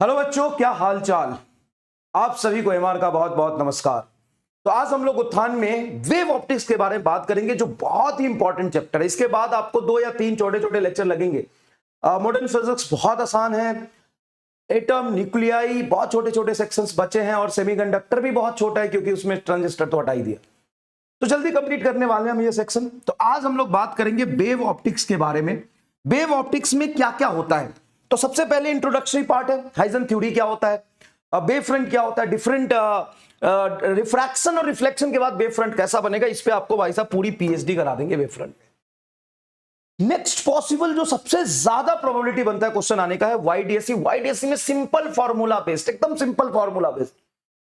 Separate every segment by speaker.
Speaker 1: Hello बच्चों, क्या हाल चाल। आप सभी को एमआर का बहुत बहुत नमस्कार। तो आज हम लोग उत्थान में वेव ऑप्टिक्स के बारे में बात करेंगे, जो बहुत ही इंपॉर्टेंट चैप्टर है। इसके बाद आपको 2 या 3 छोटे छोटे लेक्चर लगेंगे। मॉडर्न फिजिक्स बहुत आसान है। एटम, न्यूक्लियाई, बहुत छोटे छोटे सेक्शंस बचे हैं, और सेमीकंडक्टर भी बहुत छोटा है क्योंकि उसमें ट्रांजिस्टर तो हटा ही दिया। तो जल्दी कंप्लीट करने वाले हैं हम ये सेक्शन। तो आज हम लोग बात करेंगे वेव ऑप्टिक्स के बारे में। वेव ऑप्टिक्स में क्या क्या होता है। तो सबसे पहले इंट्रोडक्टरी पार्ट है, हाइजन थ्योरी क्या होता है, वेव फ्रंट क्या होता है, डिफरेंट रिफ्रैक्शन और रिफ्लेक्शन के बाद वेव फ्रंट कैसा बनेगा। इस पे आपको भाई साहब पूरी पीएचडी करा देंगे वेव फ्रंट में। नेक्स्ट पॉसिबल जो सबसे ज्यादा प्रोबेबिलिटी बनता है क्वेश्चन आने का है वाईडीएससी। वाईडीएससी में सिंपल फॉर्मूला बेस्ड, एकदम सिंपल फॉर्मूला बेस्ड,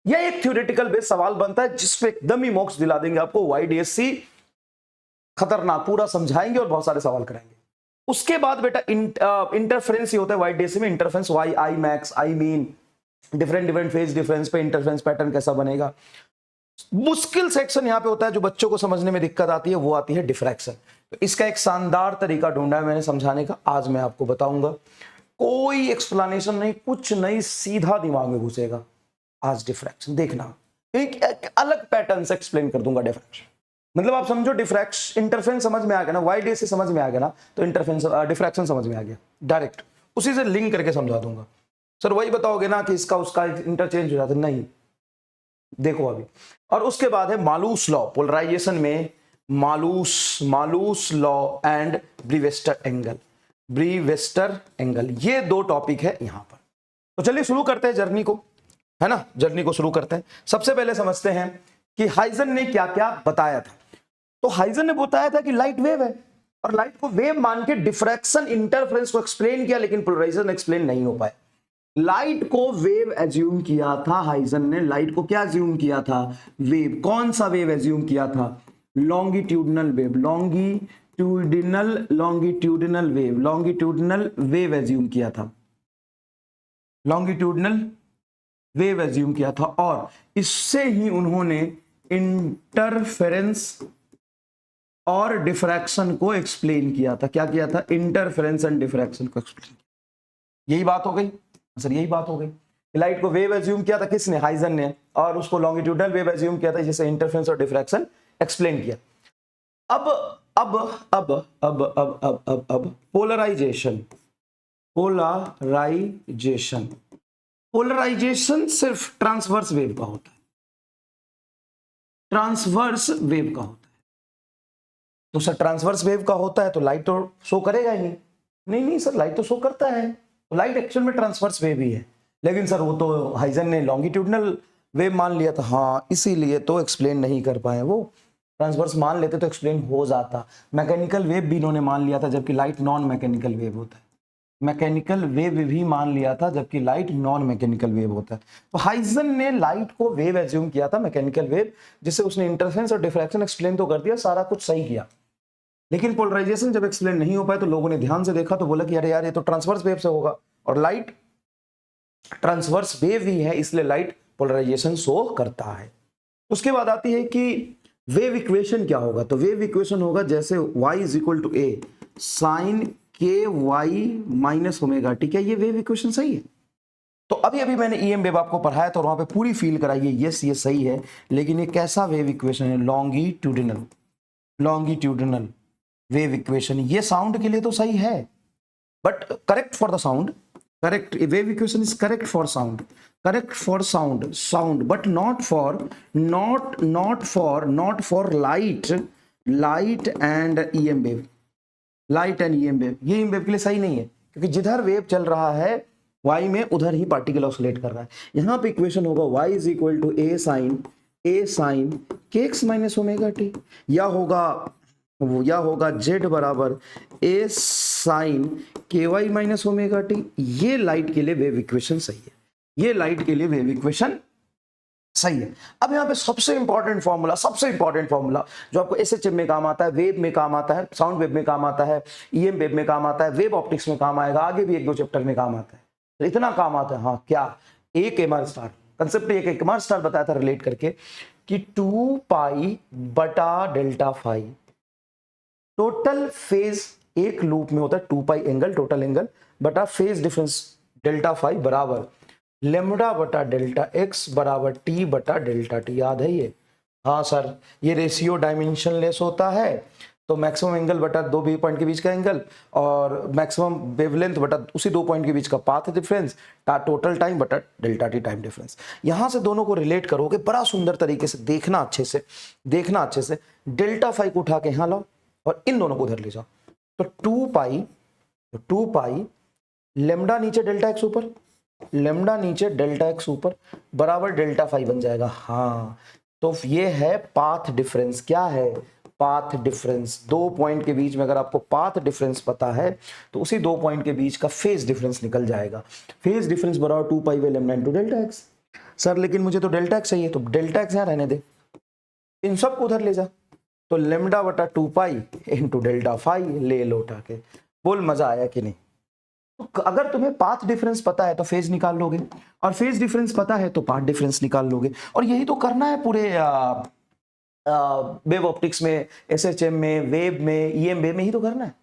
Speaker 1: यह एक थ्योरेटिकल बेस्ड सवाल बनता है जिसपे एकदम ही मोक्ष दिला देंगे आपको। वाईडीएससी खतरनाक, पूरा समझाएंगे और बहुत सारे सवाल कराएंगे। उसके बाद बेटा इंटरफेरेंस ही होता है वाईडीएससी में। Interference why I max I min, different different phase difference पे इंटरफेरेंस पैटर्न कैसा बनेगा। मुश्किल सेक्शन यहां पे होता है, जो बच्चों को समझने में दिक्कत आती है, वो आती है डिफ्रैक्शन। तो इसका एक शानदार तरीका ढूंढा है मैंने समझाने का, आज मैं आपको बताऊंगा। कोई एक्सप्लेनेशन नहीं, कुछ नहीं, सीधा दिमाग में घुसेगा। आज डिफ्रैक्शन देखना, एक अलग पैटर्न से एक्सप्लेन कर दूंगा डिफ्रैक्शन। मतलब आप समझो, डिफ्रैक्शन इंटरफेरेंस समझ में आ गया ना, वाईडी से समझ में आ गया ना, तो इंटरफेरेंस डिफ्रैक्शन समझ में आ गया। डायरेक्ट उसी से लिंक करके समझा दूंगा। सर वही बताओगे ना कि इसका उसका इंटरचेंज हो जाता है? नहीं, देखो अभी। और उसके बाद है मालूस लॉ, पोलराइजेशन में Malus law and Brewster angle. Brewster angle, ये 2 टॉपिक है यहां पर। तो चलिए शुरू करते हैं जर्नी को, है ना। जर्नी को शुरू करते हैं। सबसे पहले समझते हैं कि हाइजन ने क्या क्या बताया था। तो हाइजन ने बताया था कि लाइट वेव है, और लाइट को वेव मान के डिफ्रैक्शन इंटरफेरेंस को एक्सप्लेन किया, लेकिन पोलराइजेशन एक्सप्लेन नहीं हो पाया। लाइट को वेव एज्यूम किया था हाइजन ने। लाइट को क्या एज्यूम किया था? वेव। कौन सा वेव एज्यूम किया था? Longitudinal wave. Longitudinal wave assume किया था। लॉन्गिट्यूडनल वेव एज्यूम किया था, और इससे ही उन्होंने इंटरफेरेंस और डिफ्रैक्शन को एक्सप्लेन किया था। क्या किया था? इंटरफेरेंस एंड डिफ्रैक्शन को एक्सप्लेन। यही बात हो गई सर, यही बात हो गई। लाइट को वेव एज्यूम किया था किसने? हाइजन ने, और उसको लॉन्गिट्यूडनल वेव एज्यूम किया था, जिसे इंटरफेरेंस और डिफ्रैक्शन एक्सप्लेन किया। अब अब अब अब अब अब अब अब पोलराइजेशन। पोलराइजेशन पोलराइजेशन सिर्फ ट्रांसवर्स वेव का होता है। ट्रांसवर्स वेव का होता है। तो सर ट्रांसवर्स वेव का होता है तो लाइट तो शो करेगा ही नहीं। नहीं नहीं सर, लाइट तो शो करता है। तो लाइट एक्चुअल में ट्रांसवर्स वेव ही है, लेकिन सर वो तो हाइजन ने लॉन्गिट्यूडनल वेव मान लिया था। हाँ, इसीलिए तो एक्सप्लेन नहीं कर पाए। वो ट्रांसवर्स मान लेते तो एक्सप्लेन हो जाता। मैकेनिकल वेव भी इन्होंने मान लिया था, जबकि लाइट नॉन मैकेनिकल वेव होता है। मैकेनिकल वेव भी मान लिया था, जबकि लाइट नॉन मैकेनिकल वेव होता है। तो हाइजन ने लाइट को वेव एज्यूम किया था, मैकेनिकल वेव, जिससे उसने इंटरफेरेंस और डिफ्रैक्शन एक्सप्लेन तो कर दिया, सारा कुछ सही किया। लेकिन पोलराइजेशन जब एक्सप्लेन नहीं हो पाए तो लोगों ने ध्यान से देखा, तो बोला कि अरे यार, ये तो ट्रांसवर्स वेव से होगा, और लाइट ट्रांसवर्स वेव ही है, इसलिए लाइट पोलराइजेशन शो करता है। उसके बाद आती है कि वेव इक्वेशन क्या होगा। तो वेव इक्वेशन होगा जैसे y is equal to A sine K Y minus omega T. क्या ये वेव इक्वेशन सही है? तो अभी अभी मैंने ईएम वेव आपको पढ़ाया था, और वहां पे पूरी फील कराई है, यस ये सही है। लेकिन ये कैसा वेव इक्वेशन है? Longitudinal wave equation. ये साउंड के लिए तो सही है, but correct for the sound. Correct wave equation is correct for sound, correct for sound, but not for light and EM wave. Light and EM wave, ये EM wave के लिए सही नहीं है, क्योंकि जिधर वेव चल रहा है वाई में, उधर ही पार्टिकल ऑसिलेट कर रहा है। यहां पे इक्वेशन होगा Y is equal to A sine K X minus omega T, या होगा जेड बराबर A sine K Y minus omega T. ये लाइट के लिए वेव इक्वेशन सही है। ये लाइट के लिए वेव इक्वेशन सही है। अब यहां पे सबसे इंपॉर्टेंट फॉर्मूला जो आपको एसएचएम में काम आता है, वेव में काम आता है, साउंड वेव में काम आता है, ईएम वेव में काम आता है, वेव ऑप्टिक्स में काम आएगा, आगे भी 1-2 चैप्टर में काम आता है। तो इतना काम आता है। हाँ, क्या? एक एमआर स्टार कंसेप्ट, एक एमआर स्टार बताया था रिलेट करके कि 2 पाई बटा डेल्टा फाई टोटल फेज एक लूप में होता है। 2 पाई एंगल टोटल एंगल बटा फेज डिफरेंस डेल्टा फाई बराबर लेमडा बटा डेल्टा एक्स बराबर टी बटा डेल्टा टी। याद है ये? हाँ सर, ये रेशियो डायमेंशनलेस होता है, तो मैक्सिमम एंगल बटा दो बी पॉइंट के बीच का एंगल और मैक्सिमम वेवलेंथ बटा उसी दो पॉइंट के बीच का पाथ डिफरेंस, टोटल टाइम बटा डेल्टा टी टाइम डिफरेंस। यहां से दोनों को रिलेट करोगे बड़ा सुंदर तरीके से, देखना अच्छे से, देखना अच्छे से। डेल्टा फाई को उठा के यहां लाओ और इन दोनों को उधर ले जाओ, तो 2 पाई लेमडा नीचे डेल्टा एक्स ऊपर, लेमडा नीचे डेल्टा एक्स ऊपर बराबर डेल्टा फाई बन जाएगा। हाँ, तो ये है पाथ डिफरेंस। क्या है? Path difference. दो पॉइंट के बीच में अगर आपको पाथ डिफरेंस पता है तो उसी दो पॉइंट के बीच का फेज डिफरेंस निकल जाएगा। फेज डिफरेंस बराबर 2 pi by lambda into delta x. Sir लेकिन मुझे तो डेल्टा एक्स चाहिए, तो डेल्टा एक्स यहां रहने दे, इन सब को उधर ले जा, तो लेमडा बटा 2 पाई इंटू डेल्टा फाई ले लो उठा के। बोल मजा आया कि नहीं? तो अगर तुम्हें पाथ डिफरेंस पता है तो फेज निकाल लोगे, और फेज डिफरेंस पता है तो पाथ डिफरेंस निकाल लोगे। और यही तो करना है पूरे वेव ऑप्टिक्स में, एसएचएम में, वेब में, ईएम वेव में ही तो करना है।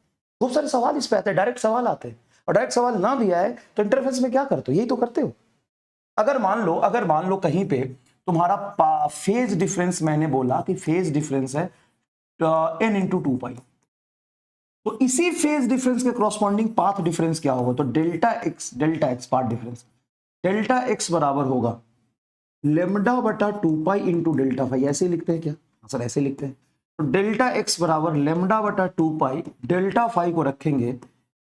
Speaker 1: बहुत सारे सवाल इस पे आते हैं, डायरेक्ट सवाल आते हैं, और डायरेक्ट सवाल ना भी आए तो इंटरफेस में क्या करते हो? यही तो करते हो। अगर मान लो कहीं पे तुम्हारा फेज डिफरेंस, मैंने बोला कि फेज डिफरेंस है n इंटू 2 पाई, तो इसी फेज डिफरेंस के करस्पॉन्डिंग पाथ डिफरेंस क्या होगा? तो delta x path difference, delta x बराबर होगा लेमडा बटा 2 पाई इंटू डेल्टा फाई। ऐसे लिखते हैं क्या सर? ऐसे लिखते हैं। तो डेल्टा एक्स बराबर लेमडा बटा 2 पाई, डेल्टा फाई को रखेंगे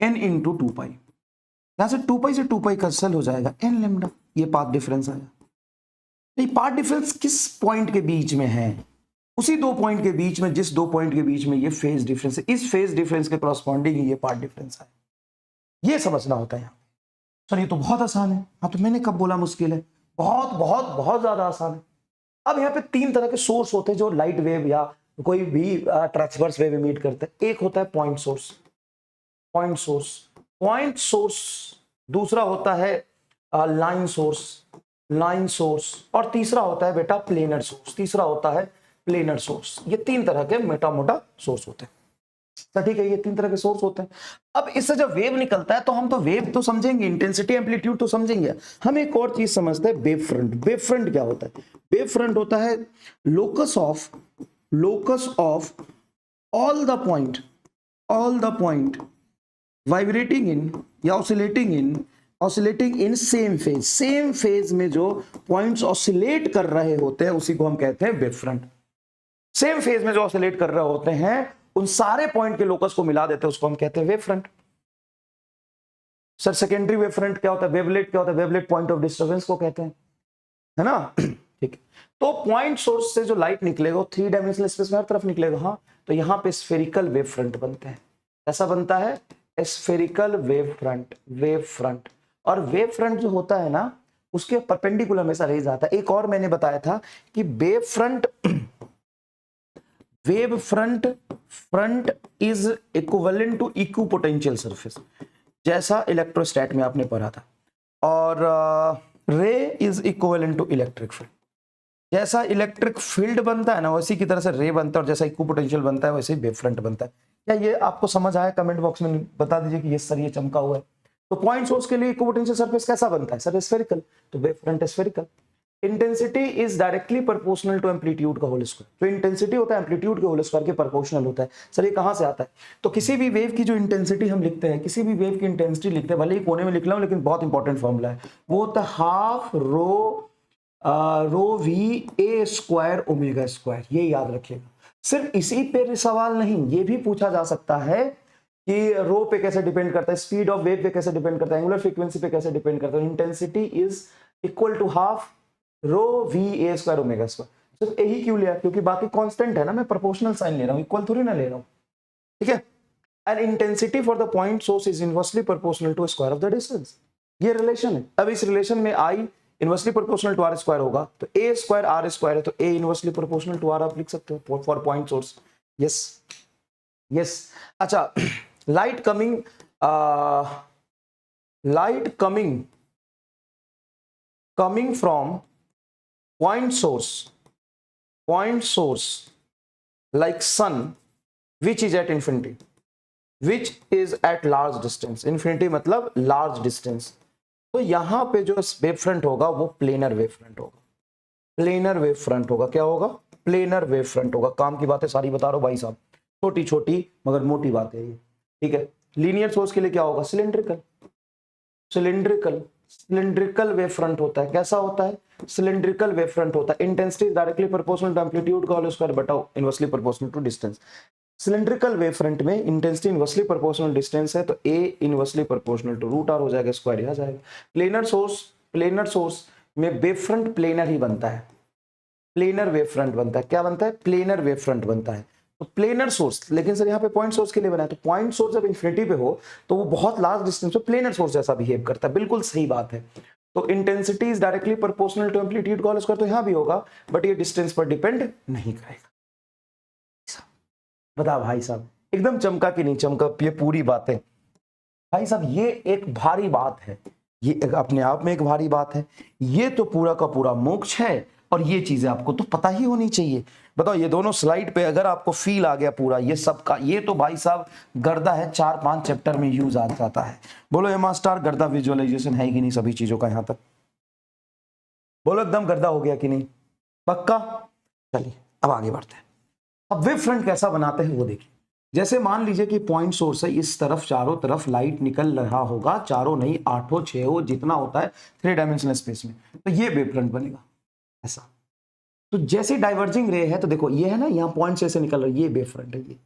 Speaker 1: n इंटू 2 पाई, यहां से 2 पाई से 2 पाई कैंसिल हो जाएगा, n लेमडा। ये पाथ डिफरेंस आया। ये पाथ डिफरेंस किस पॉइंट के बीच में है? उसी दो पॉइंट के बीच में, जिस दो पॉइंट के बीच में ये फेज डिफरेंस है, इस फेज डिफरेंस के करस्पॉन्डिंग ये पाथ डिफरेंस है। ये समझना होता है। सर ये तो बहुत आसान है। हाँ, तो मैंने कब बोला मुश्किल है? बहुत बहुत बहुत ज्यादा आसान है। अब यहाँ पे तीन तरह के सोर्स होते हैं जो लाइट वेव या कोई भी ट्रांसवर्स वेव इमिट करते हैं। एक होता है पॉइंट सोर्स, पॉइंट सोर्स। दूसरा होता है लाइन सोर्स, और तीसरा होता है बेटा प्लेनर सोर्स। ये तीन तरह के मोटा सोर्स होते हैं। तो ठीक है, ये तीन तरह के सोर्स होते हैं। अब इससे जब वेव निकलता है तो हम तो वेव तो समझेंगे, इंटेंसिटी एम्पलीट्यूड तो समझेंगे, हम एक और चीज समझते हैं, वेव फ्रंट। वेव फ्रंट क्या होता है? वेव फ्रंट होता है locus of all the point vibrating इन या ऑसिलेटिंग इन सेम फेज में जो पॉइंट्स ऑसिलेट कर रहे होते हैं उसी को हम कहते हैं वेव फ्रंट। सेम फेज में जो ऑसिलेट कर रहे होते हैं उन सारे पॉइंट के लोकस को मिला देते हैं, उसको हम कहते हैं wave front. Sir secondary wave front क्या होता है? वेवलेट क्या होता है? वेवलेट पॉइंट ऑफ डिस्टर्बेंस को कहते हैं, है ना? ठीक है, तो पॉइंट सोर्स से जो लाइट निकलेगा वो 3 डायमेंशनल स्पेस में हर तरफ निकलेगा। हाँ, तो यहां पे स्फेरिकल वेव फ्रंट बनते हैं। ऐसा बनता है स्फेरिकल वेव फ्रंट। और वेव फ्रंट जो होता है ना, उसके परपेंडिकुलर हमेशा रेज आता है। एक और मैंने बताया था कि wave front is equivalent to equipotential surface, जैसा इलेक्ट्रोस्टैट में आपने पढ़ा था। और ray is equivalent to electric field. जैसा इलेक्ट्रिक फील्ड बनता है ना, वैसी की तरह से रे बनता है, और जैसा इक्विपोटेंशियल बनता है वैसे ही वेव फ्रंट बनता है। क्या ये आपको समझ आया? कमेंट बॉक्स में बता दीजिए कि ये सर ये चमका हुआ है। तो पॉइंट सोर्स के लिए इक्विपोटेंशियल सरफेस कैसा बनता है? सर स्फेरिकल, तो wave front spherical. Intensity is directly proportional to amplitude का होल स्क्वायर। जो इंटेंसिटी होता है एम्पलीट्यूड के होल स्क्वायर के प्रोपोर्शनल होता है। सर ये कहां से आता है? तो किसी भी वेव की जो इंटेंसिटी हम लिखते हैं, किसी भी वेव की इंटेंसिटी लिखते हैं, भले ही कोने में लिख रहा हूं लेकिन बहुत इंपॉर्टेंट फॉर्मूला है, वो होता है half rho V A square omega square. ये याद रखिएगा। सिर्फ इसी पे सवाल नहीं, ये भी पूछा जा सकता है कि रो पे कैसे डिपेंड करता है, स्पीड ऑफ वेव पे कैसे डिपेंड करता है, एंगुलर फ्रीक्वेंसी पे कैसे डिपेंड करता है। Intensity is equal to half rho V A square omega square. सिर्फ यही क्यों लिया? क्योंकि बाकी कांस्टेंट है ना, मैं प्रोपोर्शनल साइन ले रहा हूं, इक्वल थोड़ी ना ले रहा हूं। ठीक है, and intensity for the point source is inversely proportional to square of the distance. ये रिलेशन है। अब इस रिलेशन में I inversely proportional to R square होगा, तो ए स्क्वायर आर स्क्वायर है, तो ए इनवर्सली प्रोपोर्शनल टू आर आप लिख सकते हो फॉर पॉइंट सोर्स। यस। अच्छा, light coming from point source like sun which is at infinity, which is at large distance। infinity मतलब large distance, तो यहां पे जो वेव फ्रंट होगा वो प्लेनर वेव फ्रंट होगा, प्लेनर वेव फ्रंट होगा। क्या होगा? प्लेनर वेव फ्रंट होगा। काम की बातें सारी बता रहा हूं भाई साहब, छोटी छोटी मगर मोटी बातें ये, ठीक है। लीनियर सोर्स के लिए क्या होगा? Cylindrical, cylindrical, cylindrical wave front होता है। कैसा होता है? सिलिंड्रिकल वेव फ्रंट होता है। Intensity directly proportional to amplitude का होल स्क्वायर बटा inversely proportional to distance. Cylindrical wave front में इंटेंसिटी इनवर्सली प्रोपोर्शनल डिस्टेंस है, तो ए inversely proportional to root r हो जाएगा, स्क्वायर आ जाएगा। प्लेनर सोर्स में वेव फ्रंट प्लेनर ही बनता है, प्लेनर वेव फ्रंट बनता है। क्या बनता है? प्लेनर वेव फ्रंट बनता है। तो प्लेनर सोर्स, लेकिन सर यहाँ पे पॉइंट सोर्स के लिए बना है, तो पॉइंट सोर्स जब इंफिनिटी पे हो तो वो बहुत लार्ज डिस्टेंस पे प्लेनर सोर्स जैसा बिहेव करता है। बिल्कुल सही बात है। तो intensity is directly proportional to amplitude का होल स्क्वायर, तो यहाँ भी होगा, बट ये डिस्टेंस पर डिपेंड नहीं करेगा। बता भाई साहब, एकदम चमका कि नहीं चमका ये पूरी बातें? भाई साहब ये एक भारी बात है, ये अपने आप में एक भारी बात है। ये तो पूरा का पूरा मोक्ष है, और ये चीजें आपको तो पता ही होनी चाहिए। बताओ, ये दोनों स्लाइड पे अगर आपको फील आ गया पूरा ये सब का, ये तो भाई साहब गर्दा है, 4-5 चैप्टर में यूज आ जाता है। बोलो ये मास्टर गर्दा विजुअलाइजेशन है कि नहीं सभी चीजों का? यहां तक बोलो एकदम गर्दा हो गया कि नहीं? पक्का? चलिए अब आगे बढ़ते हैं। अब वेव फ्रंट कैसा बनाते हैं वो देखिए। जैसे मान लीजिए कि पॉइंट सोर्स है, इस तरफ चारों तरफ लाइट निकल रहा होगा, चारों नहीं, 8 6 जितना होता है 3 डायमेंशनल स्पेस में, तो ये वेव फ्रंट बनेगा ऐसा। तो जैसे डाइवर्जिंग रे है, तो देखो ये है ना, यहाँ पॉइंट से ऐसे निकल रहा है, ये वेव फ्रंट है। ये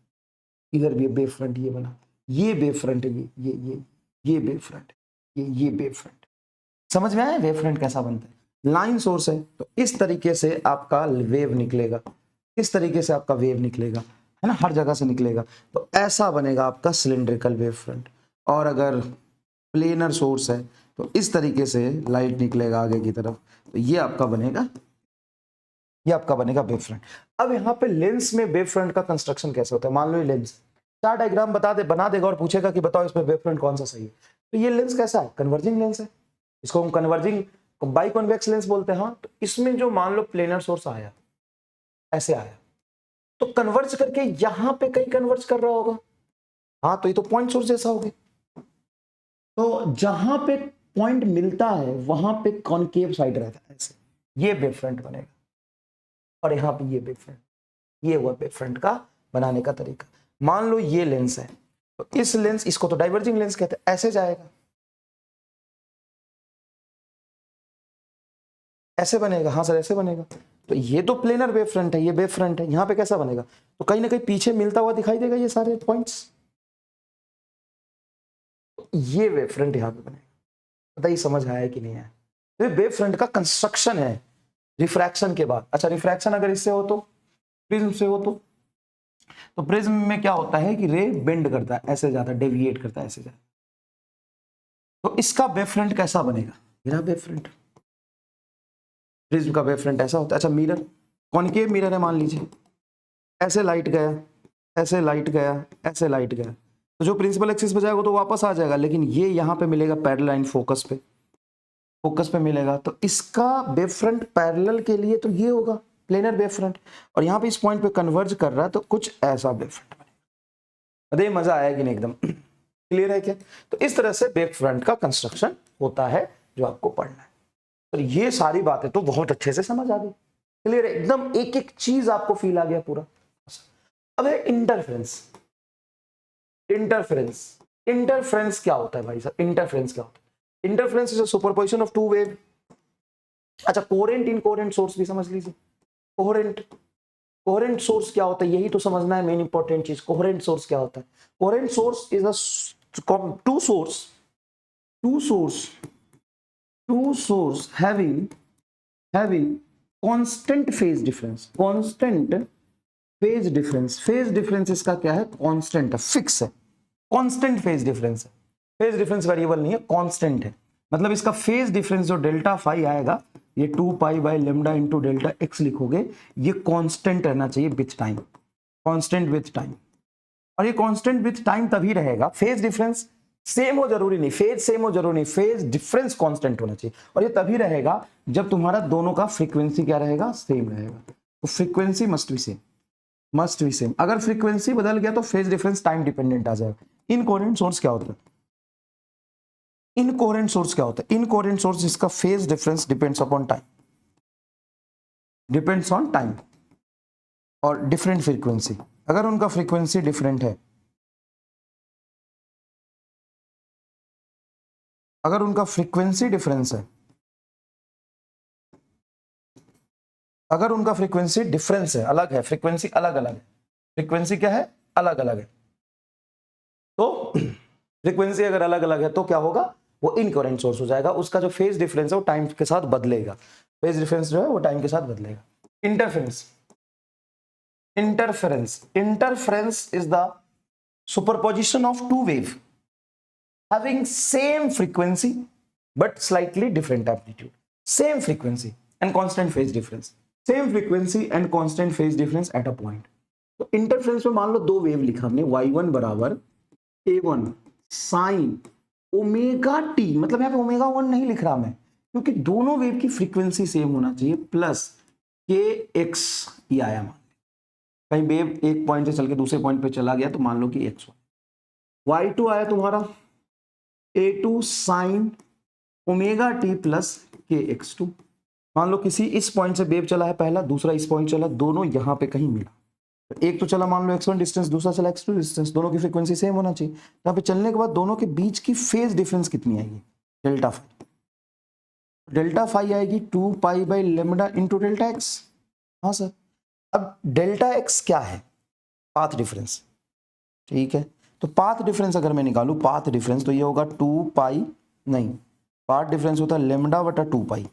Speaker 1: इधर भी वेव फ्रंट ये बना, ये वेव फ्रंट है, ये वेव फ्रंट, ये वेव फ्रंट। समझ में आया वेव फ्रंट कैसा बनता है? लाइन सोर्स है तो इस तरीके से आपका वेव निकलेगा, इस तरीके से आपका वेव निकलेगा, है ना, हर जगह से निकलेगा। तो ऐसा बनेगा आपका सिलिंड्रिकल वेव फ्रंट। और अगर प्लेनर सोर्स है तो इस तरीके से लाइट निकलेगा आगे की तरफ, तो ये आपका बनेगा, ये आपका बनेगा वेव फ्रंट। अब यहाँ पे लेंस में वेव फ्रंट का कंस्ट्रक्शन कैसे होता है? मान लो ये लेंस, चार डायग्राम बना देगा और पूछेगा कि बताओ इसमें वेव फ्रंट कौन सा सही है। तो ये लेंस कैसा है? कन्वर्जिंग लेंस है, इसको हम कन्वर्जिंग बाइकॉन्वेक्स लेंस बोलते हैं। हाँ, तो इसमें जो मान लो प्लेनर सोर्स आया, ऐसे आया, तो कन्वर्ज करके यहां पे कहीं कन्वर्ज कर रहा होगा। हाँ, तो ये तो पॉइंट सोर्स जैसा हो गया। तो जहां पे पॉइंट मिलता है वहां पे कॉनकेव साइड रहता है, ऐसे ये वेव फ्रंट बनेगा। और यहाँ पे ये वेव फ्रंट, ये हुआ वेव फ्रंट का बनाने का तरीका। मान लो ये लेंस है, तो इस लेंस, इसको तो डाइवर्जिंग लेंस कहते हैं, ऐसे जाएगा, ऐसे बनेगा। हाँ सर ऐसे बनेगा। तो ये तो प्लेनर वेव फ्रंट है, ये वेव फ्रंट है, यहाँ पे कैसा बनेगा? तो कहीं ना कहीं पीछे मिलता हुआ दिखाई देगा ये सारे पॉइंट्स, तो ये वेव फ्रंट यहाँ पे बनेगा। बताइए समझ आया कि नहीं आया? तो वेव फ्रंट का कंस्ट्रक्शन है रिफ्रैक्शन के बाद। अच्छा, रिफ्रैक्शन अगर इससे हो तो, प्रिज्म से हो तो प्रिज्म में क्या होता है कि रे बेंड करता है, ऐसे जाता है, डेविएट करता है, ऐसे जाता है। तो इसका वेव फ्रंट कैसा बनेगा? मेरा वेव फ्रंट, प्रिज्म का वेव फ्रंट ऐसा होता है। अच्छा, मिरर, कॉनकेव मिरर है मान लीजिए, ऐसे लाइट गया, ऐसे लाइट गया, ऐसे लाइट गया, तो जो प्रिंसिपल एक्सिस पे जाएगा तो वापस आ जाएगा, लेकिन ये यहाँ पे मिलेगा पैरेलल लाइन फोकस पे, फोकस पे मिलेगा। तो इसका वेव फ्रंट पैरेलल के लिए तो ये होगा प्लेनर वेव फ्रंट, और यहाँ पे इस पॉइंट पे कन्वर्ज कर रहा है, तो कुछ ऐसा वेव फ्रंट बनेगा। अरे मजा आया कि नहीं? एकदम क्लियर है क्या? तो इस तरह से वेव फ्रंट का कंस्ट्रक्शन होता है जो आपको पढ़ना है। तो ये सारी बातें तो बहुत अच्छे से समझ आ गई, क्लियर है एकदम, एक एक चीज आपको फील आ गया पूरा। अब है इंटरफेरेंस। इंटरफेरेंस, इंटरफेरेंस क्या होता है भाई साहब? इंटरफेरेंस क्या होता है? Interference is a superposition of two wave. अच्छा, कोहेरेंट इनकोहेरेंट सोर्स भी समझ लीजिए। कोहेरेंट, कोहेरेंट सोर्स क्या होता है यही तो समझना है, मेन इंपॉर्टेंट चीज। कोहेरेंट सोर्स क्या होता है? Coherent source is a two source, two source, two source having constant phase difference, constant phase difference। phase difference इसका क्या है? constant है, फिक्स है, constant phase difference है। phase difference वेरिएबल नहीं है, constant है। मतलब इसका phase difference जो डेल्टा फाई आएगा, ये 2 pi by lambda into delta x लिखोगे, ये कांस्टेंट रहना चाहिए with time, constant with time. और ये कांस्टेंट विथ टाइम तभी रहेगा, फेज डिफरेंस सेम हो जरूरी नहीं, फेज सेम हो जरूरी नहीं, फेज डिफरेंस कांस्टेंट होना चाहिए। और ये तभी रहेगा जब तुम्हारा दोनों का फ्रीक्वेंसी क्या रहेगा? सेम रहेगा। तो frequency must be same, must be same. अगर फ्रीक्वेंसी बदल गया तो फेज डिफरेंस टाइम डिपेंडेंट आ जाएगा। इनकोहेरेंट सोर्स क्या होता है? इनकोहेरेंट सोर्स क्या होता है? इनकोहेरेंट सोर्स जिसका phase difference depends upon time, depends on time और डिफरेंट फ्रीक्वेंसी। अगर उनका फ्रीक्वेंसी डिफरेंट है, अगर उनका फ्रीक्वेंसी डिफरेंस है, अगर उनका फ्रीक्वेंसी डिफरेंस है, अलग है, फ्रीक्वेंसी अलग अलग है, फ्रीक्वेंसी क्या है? अलग अलग है। तो फ्रीक्वेंसी अगर अलग अलग है तो क्या होगा? वो इनकोहेरेंट सोर्स हो जाएगा। उसका जो फेज डिफरेंस है वो टाइम के साथ बदलेगा, फेज डिफरेंस जो है वो टाइम के साथ बदलेगा। Interference, interference is the superposition of two wave having same frequency but slightly different amplitude, same frequency and constant phase difference, same frequency and constant phase difference at a point। तो interference में मान लो दो wave लिखा हमने, y1 बराबर a1 sine omega T, मतलब यहाँ पे ओमेगा 1 नहीं लिख रहा मैं, क्योंकि दोनों वेव की फ्रीक्वेंसी सेम होना चाहिए, प्लस के एक्स ये आया, मान कहीं वेव एक पॉइंट से चल के दूसरे पॉइंट पे चला गया तो मान लो कि x1, y2 आया तुम्हारा a2 sine omega T plus के एक्स टू। मान लो किसी इस पॉइंट से वेव चला है पहला, दूसरा इस पॉइंट चला, दोनों यहां पे कहीं मिला, तो एक तो चला मान लो x1 डिस्टेंस, दूसरा चला x2 डिस्टेंस, दोनों की फ्रीक्वेंसी सेम होना चाहिए। यहाँ पे चलने के बाद दोनों के बीच की फेज डिफरेंस कितनी आएगी? Delta phi. डेल्टा फाई आएगी 2 pi by lambda into delta x. हाँ सर। अब डेल्टा एक्स क्या है? पाथ डिफरेंस, ठीक है। तो पाथ डिफरेंस अगर मैं निकालूं, पाथ डिफरेंस, तो ये होगा 2 पाई, नहीं, पाथ डिफरेंस होता है लेमडा बटा 2 पाई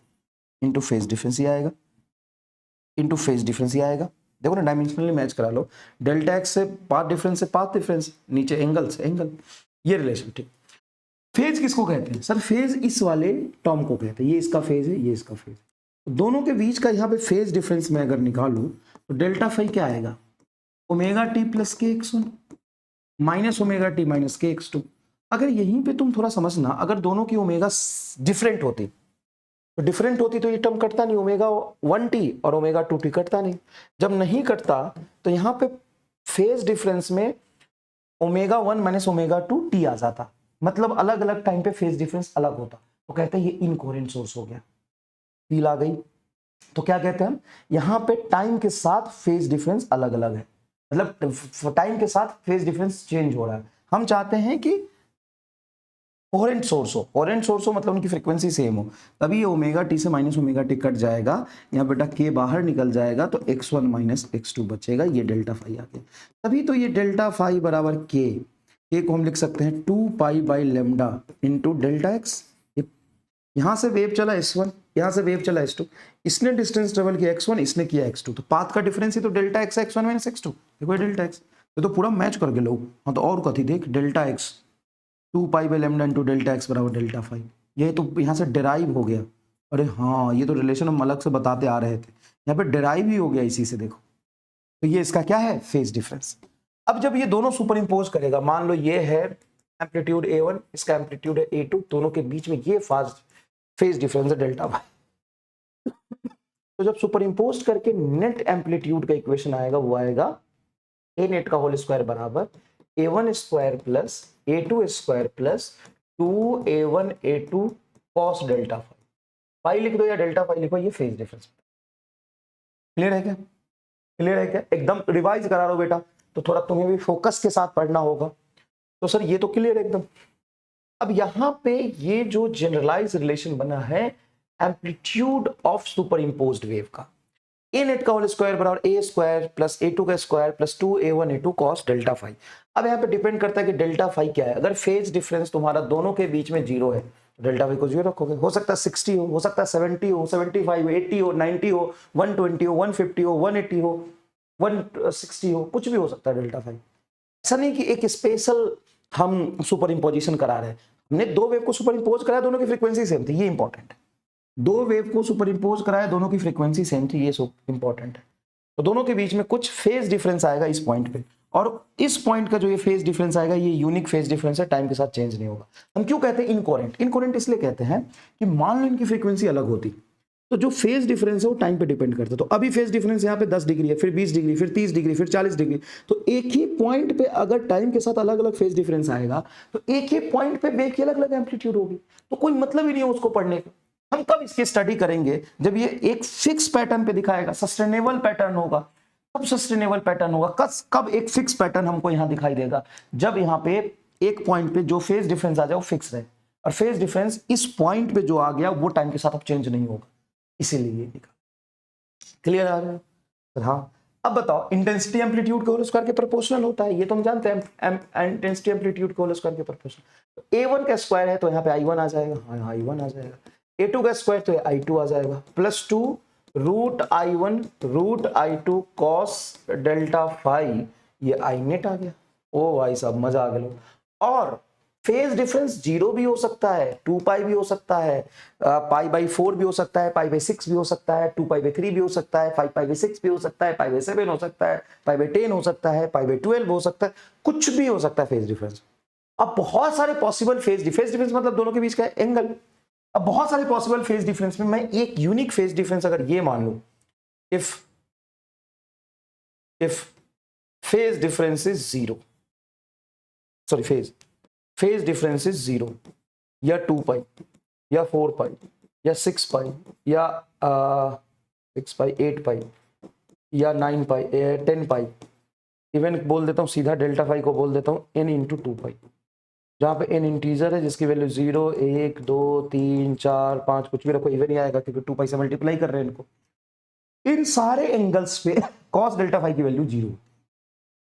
Speaker 1: इंटू फेज डिफरेंस ही आएगा, इंटू फेज डिफरेंस ही आएगा। देखो ना, डायमेंशनली मैच करा लो, डेल्टा एक्स से पाथ डिफरेंस से पाथ डिफरेंस, नीचे एंगल से एंगल, ये रिलेशन, ठीक। फेज किसको कहते हैं सर? फेज इस वाले टर्म को कहते हैं, ये इसका फेज है, ये इसका फेज है। दोनों के बीच का यहाँ पे फेज डिफरेंस में अगर निकालू तो डेल्टा फाई क्या आएगा? ओमेगा टी प्लस के x1 minus omega T minus के x2। अगर यहीं पे तुम थोड़ा समझना, अगर दोनों की ओमेगा डिफरेंट होती तो डिफरेंट होती तो ये टर्म कटता नहीं, ओमेगा 1t और ओमेगा 2t कटता नहीं। जब नहीं कटता तो यहाँ पे फेज डिफरेंस में ओमेगा 1 माइनस ओमेगा 2t आ जाता, मतलब अलग अलग टाइम पे फेज डिफरेंस अलग होता। तो कहते हैं ये इनकोहेरेंट सोर्स हो गया, फील आ गई? तो क्या कहते हैं हम, यहाँ पे टाइम के साथ फेज डिफरेंस अलग अलग है, मतलब टाइम के साथ फेज डिफरेंस चेंज हो रहा है। हम चाहते हैं कि कोहेरेंट सोर्स हो, कोहेरेंट सोर्स हो मतलब उनकी फ्रीक्वेंसी सेम हो, तभी ये ओमेगा टी से माइनस ओमेगा टी कट जाएगा, यहाँ बेटा के बाहर निकल जाएगा, तो x1 माइनस x2 बचेगा, ये डेल्टा फाई आ गया। तभी तो ये डेल्टा फाई बराबर के को हम लिख सकते हैं 2 pi by lambda into delta x. यहां से वेव चला s1, यहां से वेव चला s2, इसने डिस्टेंस ट्रेवल किया x1, इसने किया x2, तो पाथ का डिफरेंस ही तो डेल्टा एक्स है, x1 माइनस x2। देखो डेल्टा एक्स, ये तो पूरा मैच करके लो। हाँ तो और कथी देख, delta x 2 pi by lambda into delta x बराबर डेल्टा फाई, ये तो यहाँ से डेराइव हो गया। अरे हाँ, ये तो रिलेशन हम अलग से बताते आ रहे थे, यहाँ पे डेराइव ही हो गया इसी से। देखो तो ये इसका क्या है? Phase difference. अब जब ये दोनों सुपर इंपोज करेगा, मान लो ये है एम्पलीट्यूड a1, इसका एम्पलीट्यूड है a2, दोनों के बीच में ये फेज डिफरेंस है डेल्टा वाई। तो जब सुपर इंपोज करके नेट एम्पलीट्यूड का इक्वेशन आएगा, वो आएगा a नेट का होल स्क्वायर बराबर a1 square plus a2 square plus 2a1 a2 cos delta phi. Phi लिख दो या डेल्टा फाई लिखो, ये फेज डिफरेंस। क्लियर है क्या? क्लियर है क्या? एकदम रिवाइज करा रहा हूं बेटा, तो थोड़ा तुम्हें भी फोकस के साथ पढ़ना होगा। तो सर ये तो क्लियर है एकदम। अब यहां पे ये जो जनरलाइज रिलेशन बना है amplitude of superimposed wave का, ए नेट का होल स्क्वायर बराबर ए स्क्वायर प्लस ए2 का square plus 2a1 a2 cos delta phi. अब यहाँ पे डिपेंड करता है कि डेल्टा फाई क्या है। अगर फेज डिफरेंस तुम्हारा दोनों के बीच में 0 है, डेल्टा फाई को 0 रखोगे। हो सकता है 60 हो सकता है 70 हो, 75 हो, 80 हो, 90 हो, 120 हो, 150 हो, 180 हो, 160 हो, कुछ भी हो सकता है डेल्टा फाई। ऐसा नहीं कि एक स्पेशल हम सुपर इंपोजिशन करा रहे हैं। हमने दो वेव को सुपर इंपोज कराया, दोनों की फ्रीक्वेंसी सेम थी, ये इंपॉर्टेंट है। दो वेव को सुपर इंपोज कराया, दोनों की फ्रीक्वेंसी सेम थी, ये इंपॉर्टेंट है। तो दोनों के बीच में कुछ फेज डिफरेंस आएगा इस पॉइंट पे, और इस पॉइंट का जो ये फेज डिफरेंस आएगा, ये यूनिक फेज डिफरेंस है, टाइम के साथ चेंज नहीं होगा। हम क्यों कहते हैं इनकोहेरेंट? इनकोहेरेंट इसलिए कहते हैं कि मान लो इनकी फ्रीक्वेंसी अलग होती, तो जो फेज डिफरेंस है वो टाइम पे डिपेंड करता है। तो अभी फेज डिफरेंस यहाँ पे 10 डिग्री है, फिर 20 डिग्री, फिर 30 डिग्री, फिर 40 डिग्री। तो एक ही पॉइंट पे अगर टाइम के साथ अलग अलग फेज डिफरेंस आएगा तो एक ही पॉइंट पे वेव की अलग अलग एम्पलीट्यूड होगी, तो कोई मतलब ही नहीं है उसको पढ़ने का। हम कब इसकी स्टडी करेंगे? जब ये एक फिक्स पैटर्न पे दिखाएगा, सस्टेनेबल पैटर्न होगा। कब सस्टेनेबल पैटर्न होगा? कब एक फिक्स पैटर्न हमको यहाँ दिखाई देगा? जब यहाँ पे एक पॉइंट पे जो फेज डिफरेंस आ जाए वो फिक्स रहे, और फेज डिफरेंस इस पॉइंट पे जो आ गया वो टाइम के साथ अब चेंज नहीं होगा, इसीलिए ये लिखा। क्लियर आ रहा है? हाँ। अब बताओ, इंटेंसिटी एम्पलीट्यूड के होल स्क्वायर के प्रोपोर्शनल होता है, ये तो हम जानते हैं, इंटेंसिटी एम्पलीट्यूड के होल स्क्वायर के प्रोपोर्शनल। तो a1 का स्क्वायर है तो यहाँ पे i1 आ जाएगा, हाँ i1 आ जाएगा। a2 का स्क्वायर तो i2 आ जाएगा, plus 2 root i1 root i2 cos delta phi, ये i नेट आ गया। ओ भाई साहब मजा आ गया। और फेज डिफरेंस 0 भी हो सकता है, 2 पाई भी हो सकता है, पाई बाई 4 भी हो सकता है, पाई बाई 6 भी हो सकता है, 2 पाई बाई 3 भी हो सकता है, 5 पाई बाई 6 भी हो सकता है, पाई बाई 7 हो सकता है, पाई बाई 10 हो सकता है, पाई बाई 12 हो सकता है, कुछ भी हो सकता है फेज डिफरेंस। अब बहुत सारे पॉसिबल फेज डिफरेंस मतलब दोनों के बीच का एंगल। अब बहुत सारे पॉसिबल फेज डिफरेंस में मैं एक यूनिक फेज डिफरेंस अगर ये मान लूं, if phase difference is 0, sorry phase difference is 0 या 2 पाई या 4 पाई या 6 पाई या 6 पाई 8 पाई या 9 पाई 10 पाई, इवन बोल देता हूँ सीधा डेल्टा फाई को बोल देता हूँ n इंटू 2 पाई, जहाँ पे n इंटीजर है जिसकी वैल्यू 0 1 2 3 4 5 कुछ भी रखो, इवन ही आएगा क्योंकि 2 पाई से मल्टीप्लाई कर रहे हैं इनको। इन सारे एंगल्स पे cos डेल्टा फाई की वैल्यू 0,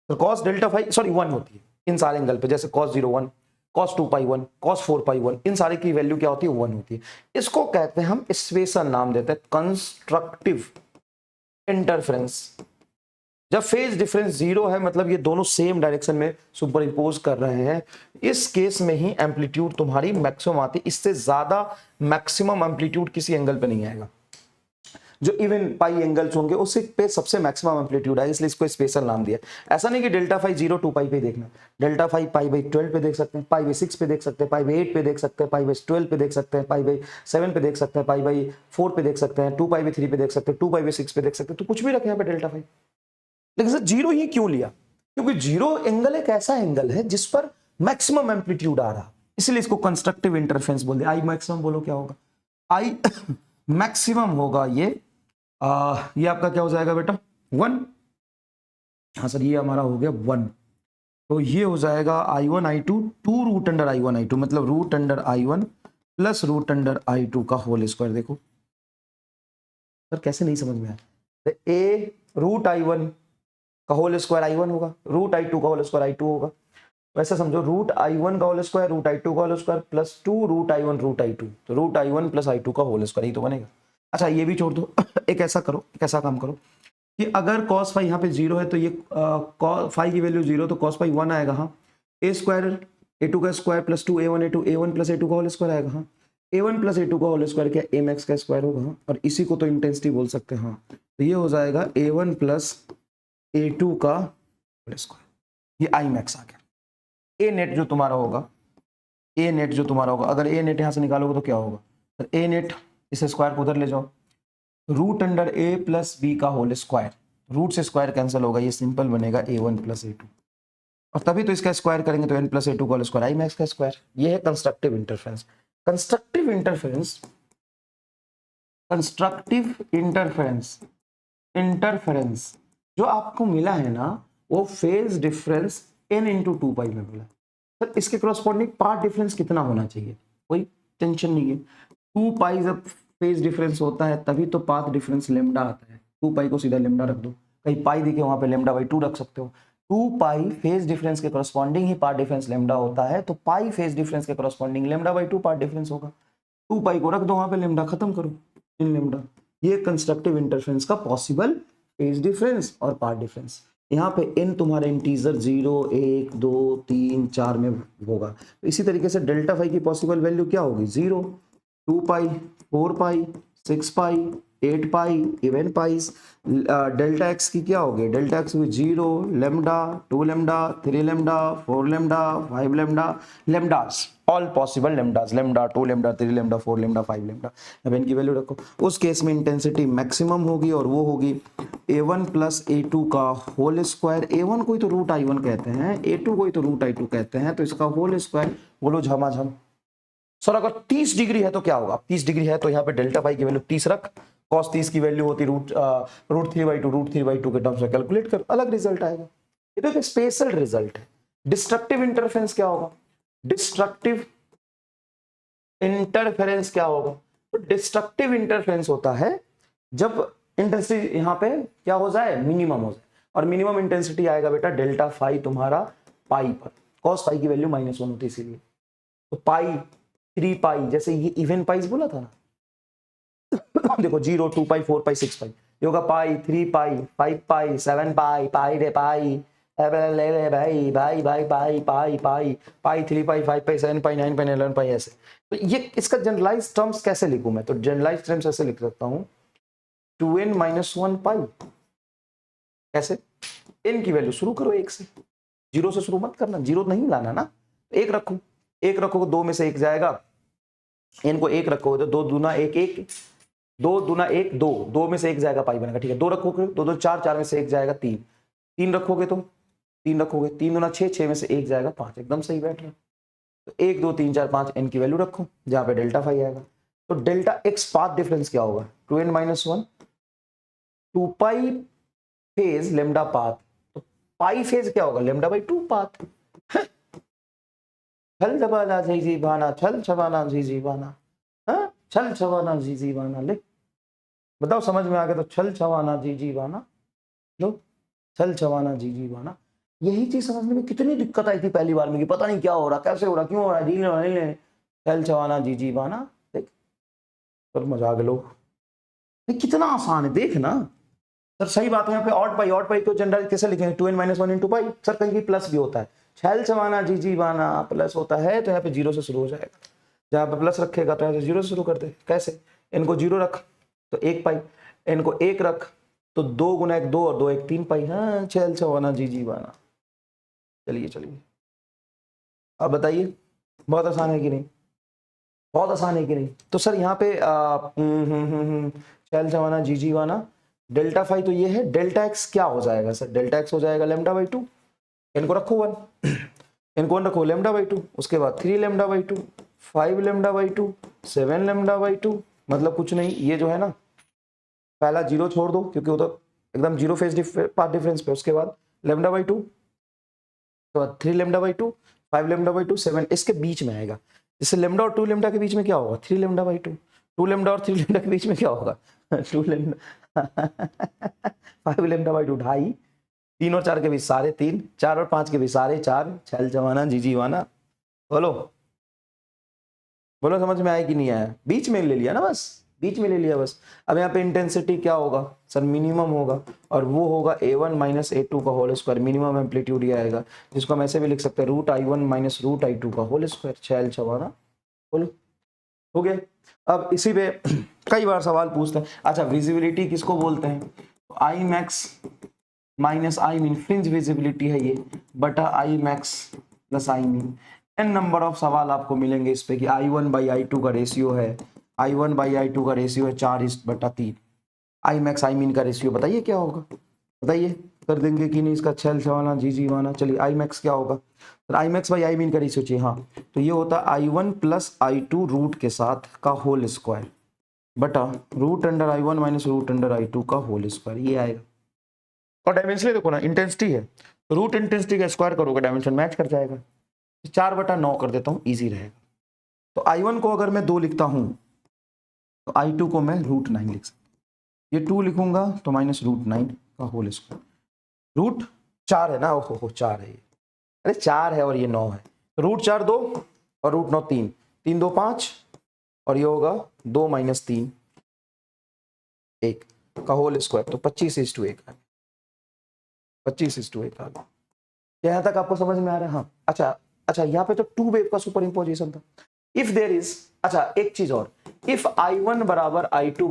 Speaker 1: तो cos डेल्टा फाई सॉरी 1 होती है इन सारे एंगल पे, जैसे cos 0 1, cos 2 पाई 1, cos 4 पाई 1, इन सारे की वैल्यू क्या होती है? 1 होती है। इसको कहते हैं हम स्पेशल नाम देते हैं कंस्ट्रक्टिव इंटरफेरेंस। जब फेज डिफरेंस 0 है मतलब ये दोनों सेम डायरेक्शन में सुपर इंपोज कर रहे हैं, इस केस में ही एम्पलीट्यूड तुम्हारी मैक्सिमम आती है, इससे ज्यादा मैक्सिमम एम्पलीट्यूड किसी एंगल पे नहीं आएगा। जो इवन पाई एंगल्स होंगे उसी पे सबसे मैक्सिमम एम्पलीट्यूड है, इसलिए इसको स्पेशल नाम दिया। ऐसा नहीं कि डेल्टा फाई 0 2 पाई पे देखना, डेल्टा फाई पाई बाई 12 पे देख सकते हैं, पाई बाई 6 पे देख सकते हैं, पाई बाई 8 पे देख सकते हैं, पाई बाई 12 पे देख सकते हैं, पाई बाई 7 पे देख सकते हैं, पाई बाई 4 पे देख सकते हैं, 2 पाई बाई 3 पे देख सकते हैं, 2 पाई बाई 6 पे देख सकते हैं, तो कुछ भी रखे यहाँ पे डेल्टा फाई। लेकिन सर 0 ही क्यों लिया? क्योंकि 0 एंगल एक ऐसा एंगल है जिस पर मैक्सिमम एम्पलीट्यूड आ रहा, इसलिए इसको कंस्ट्रक्टिव इंटरफेरेंस बोल दिया। आई मैक्सिमम बोलो क्या होगा? आई मैक्सिमम होगा ये आपका क्या हो जाएगा बेटा? 1। हाँ सर ये हमारा हो गया 1, तो ये हो जाएगा i1 i2 2 root under i1 i2, मतलब root under i1 plus root under i2 का होल स्क्वायर। देखो सर कैसे नहीं समझ में आया, ए रूट i1 का होल स्क्वायर i1 होगा, रूट i2 का होल स्क्वायर i2 होगा, वैसे समझो रूट i1 का होल स्क्वायर रूट i2 का whole square plus 2 root i1 root i2, तो रूट i1 प्लस i2 का होल स्क्वायर ही तो बनेगा। अच्छा ये भी छोड़ दो, एक ऐसा करो, एक ऐसा काम करो कि अगर cos फाई यहाँ पे 0 है तो ये फाई की वैल्यू 0, तो cos फाई 1 आएगा। हाँ ए स्क्वायर a2 का square plus 2 a1 a2 a1 plus a2 का होल स्क्वायर आएगा। हाँ a1 प्लस a2 का होल स्क्वायर क्या a मैक्स का स्क्वायर होगा। हाँ और इसी को तो इंटेंसिटी बोल सकते हैं। हाँ तो ये हो जाएगा a1 प्लस a2 का होल स्क्वायर, ये आई मैक्स आ गया। ए नेट जो तुम्हारा होगा, ए नेट जो तुम्हारा होगा, अगर ए नेट यहाँ से निकालोगे तो क्या होगा? ए नेट इस स्क्वायर को उधर ले जाओ, रूट अंडर ए प्लस बी का होल स्क्वायर, रूट से स्क्वायर कैंसिल होगा, ये सिंपल बनेगा a1 प्लस a2, और तभी तो इसका स्क्वायर करेंगे तो n प्लस a2 का होल स्क्वायर आई मैक्स का स्क्वायर। ये है constructive interference. Constructive interference, constructive interference, interference जो आपको मिला है ना वो फेज डिफरेंस n इंटू 2 पाई में मिला। सर इसके क्रॉसपोंडिंग पार्ट डिफरेंस कितना होना चाहिए? कोई टेंशन नहीं है, 2 पाई जब फेज डिफरेंस होता है तभी तो पाथ डिफरेंस लेमडा आता है। 2 पाई को सीधा लेमडा रख दो, कहीं पाई दिखे वहां पे लेमडा बाई 2 रख सकते हो। 2 पाई फेज डिफरेंस के करस्पॉन्डिंग ही पार्ट डिफरेंस लेमडा होता है, तो पाई फेज डिफरेंस के corresponding lambda by 2 path difference होगा। 2 पाई को रख दो वहां पे, लेमडा खत्म करो इन लेमडा। ये कंस्ट्रक्टिव इंटरफेरेंस का पॉसिबल फेज डिफरेंस और पार्ट डिफरेंस। यहाँ पे n तुम्हारा इंटीजर 0 1 2 3 4 में होगा, तो इसी तरीके से डेल्टा फाई की पॉसिबल वैल्यू क्या होगी? 0 2 pi 4 pi 6 pi 8 pi even pis. Delta x की क्या होगी? डेल्टा एक्स हुई 0 lambda 2 lambda 3 lambda 4 lambda 5 lambda lambdas. All possible lambdas, lambda 2, lambda 3, lambda 4, lambda 5, lambda. अब इनकी वैल्यू रखो। उस केस में इंटेंसिटी मैक्सिमम होगी और वो होगी a1 प्लस a2 का होल स्क्वायर। a1 को ही तो रूट i1 कहते हैं, a2 को ही तो रूट i2 कहते हैं, तो इसका होल स्क्वायर। बोलो झमाझम। सर अगर 30 डिग्री है तो क्या होगा? 30 डिग्री है तो यहाँ पे डेल्टा फाई की वैल्यू 30 रख, cos 30 की वैल्यू होती रूट 3/2, रूट 3/2 के टर्म्स में कैलकुलेट कर, अलग रिजल्ट आएगा। ये तो एक स्पेशल रिजल्ट है। डिस्ट्रक्टिव इंटरफेरेंस क्या होगा? डिस्ट्रक्टिव इंटरफेरेंस क्या होगा? तो डिस्ट्रक्टिव इंटरफेरेंस होता है जब इंटेंसिटी यहाँ पे क्या हो जाए, मिनिमम हो जाए, और मिनिमम इंटेंसिटी आएगा बेटा डेल्टा फाई तुम्हारा पाई पर, cos फाई की वैल्यू -1 होती है इसीलिए। तो पाई 3 पाई, जैसे ये इवन पाइज बोला था ना देखो 0, 2 पाई, 4 पाई, 6 पाई, ये होगा पाई, 3 पाई, 5 पाई, 7 पाई, पाई रे पाई, ले ले भाई भाई भाई पाई पाई पाई पाई, 3 पाई, 5 पाई, 7 पाई, 9 पाई, 11 पाई, ऐसे। तो ये इसका जनरलाइज टर्म्स कैसे लिखूं मैं? तो जनरलाइज टर्म्स ऐसे लिख सकता हूं 2n - 1 पाई। कैसे? n की वैल्यू शुरू करो 1 से, 0 से शुरू मत करना, 0 नहीं लाना ना, 1 रखो, 1 रखोगे 2 में से 1 जाएगा, n को 1 रखोगे तो 2 दूना 1 1, 2 दूना 1 2, 2 में से 1 जाएगा पाई बनेगा, ठीक है। 2 रखोगे 2 2 4, 4 में से 1 जाएगा 3, 3 रखोगे तो 3 रखोगे, 3 दूना 6, 6 में से 1 जाएगा 5, एकदम सही बैठ रहा। तो 1 2 3 4 5 n की वैल्यू रखो जहां पे डेल्टा फाई आएगा। तो डेल्टा x पाथ डिफरेंस क्या होगा? 2n - 1, 2 pi phase lambda path, तो पाई फेज क्या होगा? λ/2 पाथ। छल छबाना जी भाना, छल छबाना जी भाना, हाँ छल छबाना जी भाना। ले बताओ समझ में आ गया तो छल छबाना जी भाना, लो छल छबाना जी भाना। यही चीज समझने में कितनी दिक्कत आई थी पहली बार में कि पता नहीं क्या हो रहा, कैसे हो रहा, क्यों हो रहा, जी छल छबाना जी भाना। देख तो मजाक लो, कितना आसान है, देख ना। सर सही बात है, यहाँ पे ऑड पाई को जनरल कैसे लिखेंगे? 2n - 1 × पाई। सर कहीं प्लस भी होता है, छल छवाना जी बाना प्लस होता है तो यहाँ पे 0 से शुरू हो जाएगा, जहाँ पे प्लस रखेगा तो यहाँ से 0 से शुरू करते। कैसे? इनको 0 रख तो 1 पाई, इनको 1 रख तो 2 × 1 2 और 2 1 3 पाई। हाँ छल छवाना जी बाना। चलिए चलिए अब बताइए, बहुत आसान है कि नहीं? बहुत आसान है कि नहीं? तो सर यहाँ पे छल छवाना जी बाना, डेल्टा फाई तो ये है, डेल्टा एक्स क्या हो जाएगा सर? डेल्टा एक्स हो जाएगा λ/2, इनको रखो 1, इनको 1 रखो λ/2, उसके बाद 3 λ/2, 5 λ/2, 7 λ/2। मतलब कुछ नहीं, ये जो है ना पहला 0 छोड़ दो क्योंकि वो तो एकदम 0 फेज पाथ डिफरेंस पे, उसके बाद λ/2, तो 3 λ/2, 5 λ/2, 7 इसके बीच में आएगा। इससे λ और 2 λ के बीच में क्या होगा? 3 λ/2। 2 λ और 3 λ के बीच में क्या होगा? 2 λ 5 λ/2 2.5, 3 और 4 के बीच 3.5, 4 और 5 के बीच 4.5, छल जवाना जी वाना। बोलो बोलो समझ में आया कि नहीं आया? बीच में ले लिया ना, बस बीच में ले लिया बस। अब यहाँ पे इंटेंसिटी क्या होगा सर? मिनिमम होगा, और वो होगा a1 - a2 का होल स्क्वायर। मिनिमम एम्पलीट्यूड ये आएगा, जिसको हम ऐसे भी लिख सकते हैं √I1 - √I2 का होल स्क्वायर। छल छवाना। बोलो हो गया। अब इसी पे कई बार सवाल पूछते हैं, अच्छा विजिबिलिटी किसको बोलते हैं? I max minus I min, fringe visibility है ये, बटा I max plus I min. N number of सवाल आपको मिलेंगे इस पे कि I1/I2 का रेशियो है, I1/I2 का रेशियो है 4/3, आई मैक्स आई मीन का रेशियो बताइए क्या होगा? बताइए कर देंगे कि नहीं इसका? छल छवाना जी वाना। चलिए आई मैक्स क्या होगा? I max by I mean का रेशियो चाहिए, हाँ तो ये होता है I1 + I2 रूट के साथ का होल स्क्वायर बटा √I1 - √I2 का होल स्क्वायर, ये आएगा। और डायमेंशन देखो ना, इंटेंसिटी है, रूट इंटेंसिटी का स्क्वायर करोगे डायमेंशन मैच कर जाएगा। 4/9 कर देता हूं, इजी रहेगा। तो I1 को अगर मैं 2 लिखता हूं तो I2 को मैं √9 लिख सकता हूं। ये 2 लिखूंगा तो -√9 का होल स्क्वायर। रूट 4 है ना, ओहो 4 है ये, अरे 4 है और ये 9 है। √4 2 और √9 3, 3 2 5 और ये होगा 2 - 3 1 का होल स्क्वायर, तो 25:1 आ गया। 25:1 आ गया। यहाँ तक आपको समझ में आ रहा है? हाँ अच्छा यहाँ पे तो 2 वेव का सुपर इंपोजिशन था। इफ देयर इज, अच्छा एक चीज और, इफ I1 = I2 =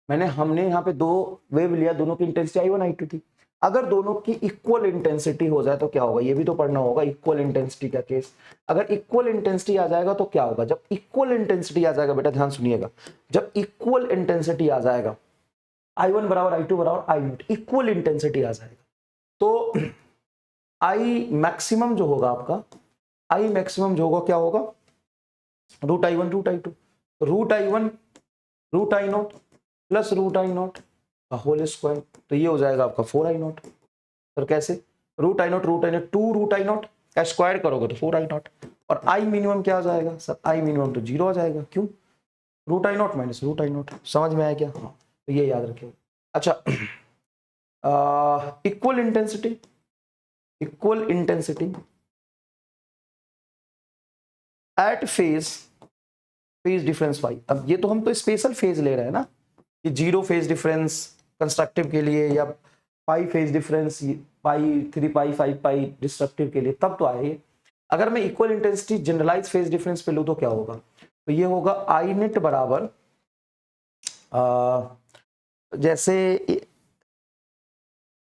Speaker 1: I0, हमने यहाँ पे 2 वेव लिया, दोनों की इंटेंसिटी I1 I2 थी। अगर दोनों की इक्वल इंटेंसिटी हो जाए तो क्या होगा, ये भी तो पढ़ना होगा, इक्वल इंटेंसिटी का केस। अगर इक्वल इंटेंसिटी आ जाएगा तो क्या होगा, जब इक्वल इंटेंसिटी आ जाएगा, बेटा ध्यान सुनिएगा, जब इक्वल इंटेंसिटी आ जाएगा, I1 बराबर I2 बराबर I0, इक्वल इंटेंसिटी आ जाएगा, तो I मैक्सिमम जो होगा आपका, I मैक्सिमम जो होगा क्या होगा, root I1 root I2, root I1 root I0 plus root I0 का होल स्क्वायर, तो ये हो जाएगा आपका 4I0। तो कैसे, रूट I0 2 रूट I0 का स्क्वायर करोगे तो 4I0, और I मिनिमम क्या आ जाएगा सर, I मिनिमम तो 0 आ जाएगा, क्यों, root I0 minus root I0। समझ में आया क्या, हाँ तो ये याद रखिए। अच्छा, equal intensity, equal intensity at phase, phase difference phi. अब ये तो हम तो स्पेशल फेज ले रहे हैं ना, कि 0 फेज डिफरेंस कंस्ट्रक्टिव के लिए, या pi phase difference, pi 3 pi 5 pi destructive के लिए, तब तो आए। अगर मैं equal intensity generalise phase difference पे लूँ तो क्या होगा, तो ये होगा आई नेट बराबर जैसे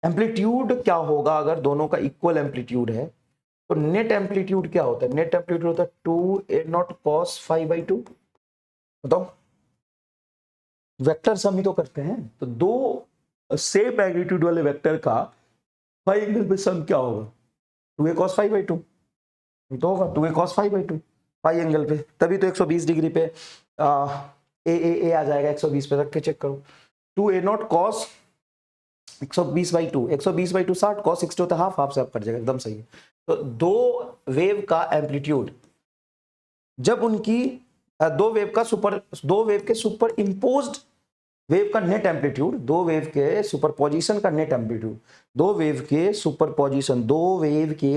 Speaker 1: एम्पलीट्यूड क्या होगा, अगर दोनों का इक्वल एम्पलीट्यूड है तो नेट एम्पलीट्यूड क्या होता है, नेट एम्पलीट्यूड होता है 2a0 cos phi by 2। बताओ, वेक्टर सम ही तो करते हैं, तो दो सेम मैग्नीट्यूड वाले वेक्टर का फाई एंगल पे सम क्या होगा, 2a cos phi by 2 तो होगा 2a cos phi by 2 phi angle पे, तभी तो 120 डिग्री पे ए आ जाएगा, 120 पे रख के चेक करो, 2a0 cos 120/2, 120/2 60, cos 60 होता है हाफ, हाफ से आप कट जाएगा, एकदम सही है। तो दो वेव का एम्पलीट्यूड, जब उनकी दो वेव के सुपर इम्पोज्ड वेव का नेट एम्पलीट्यूड, दो वेव के सुपरपोजिशन का नेट एम्पलीट्यूड, दो वेव के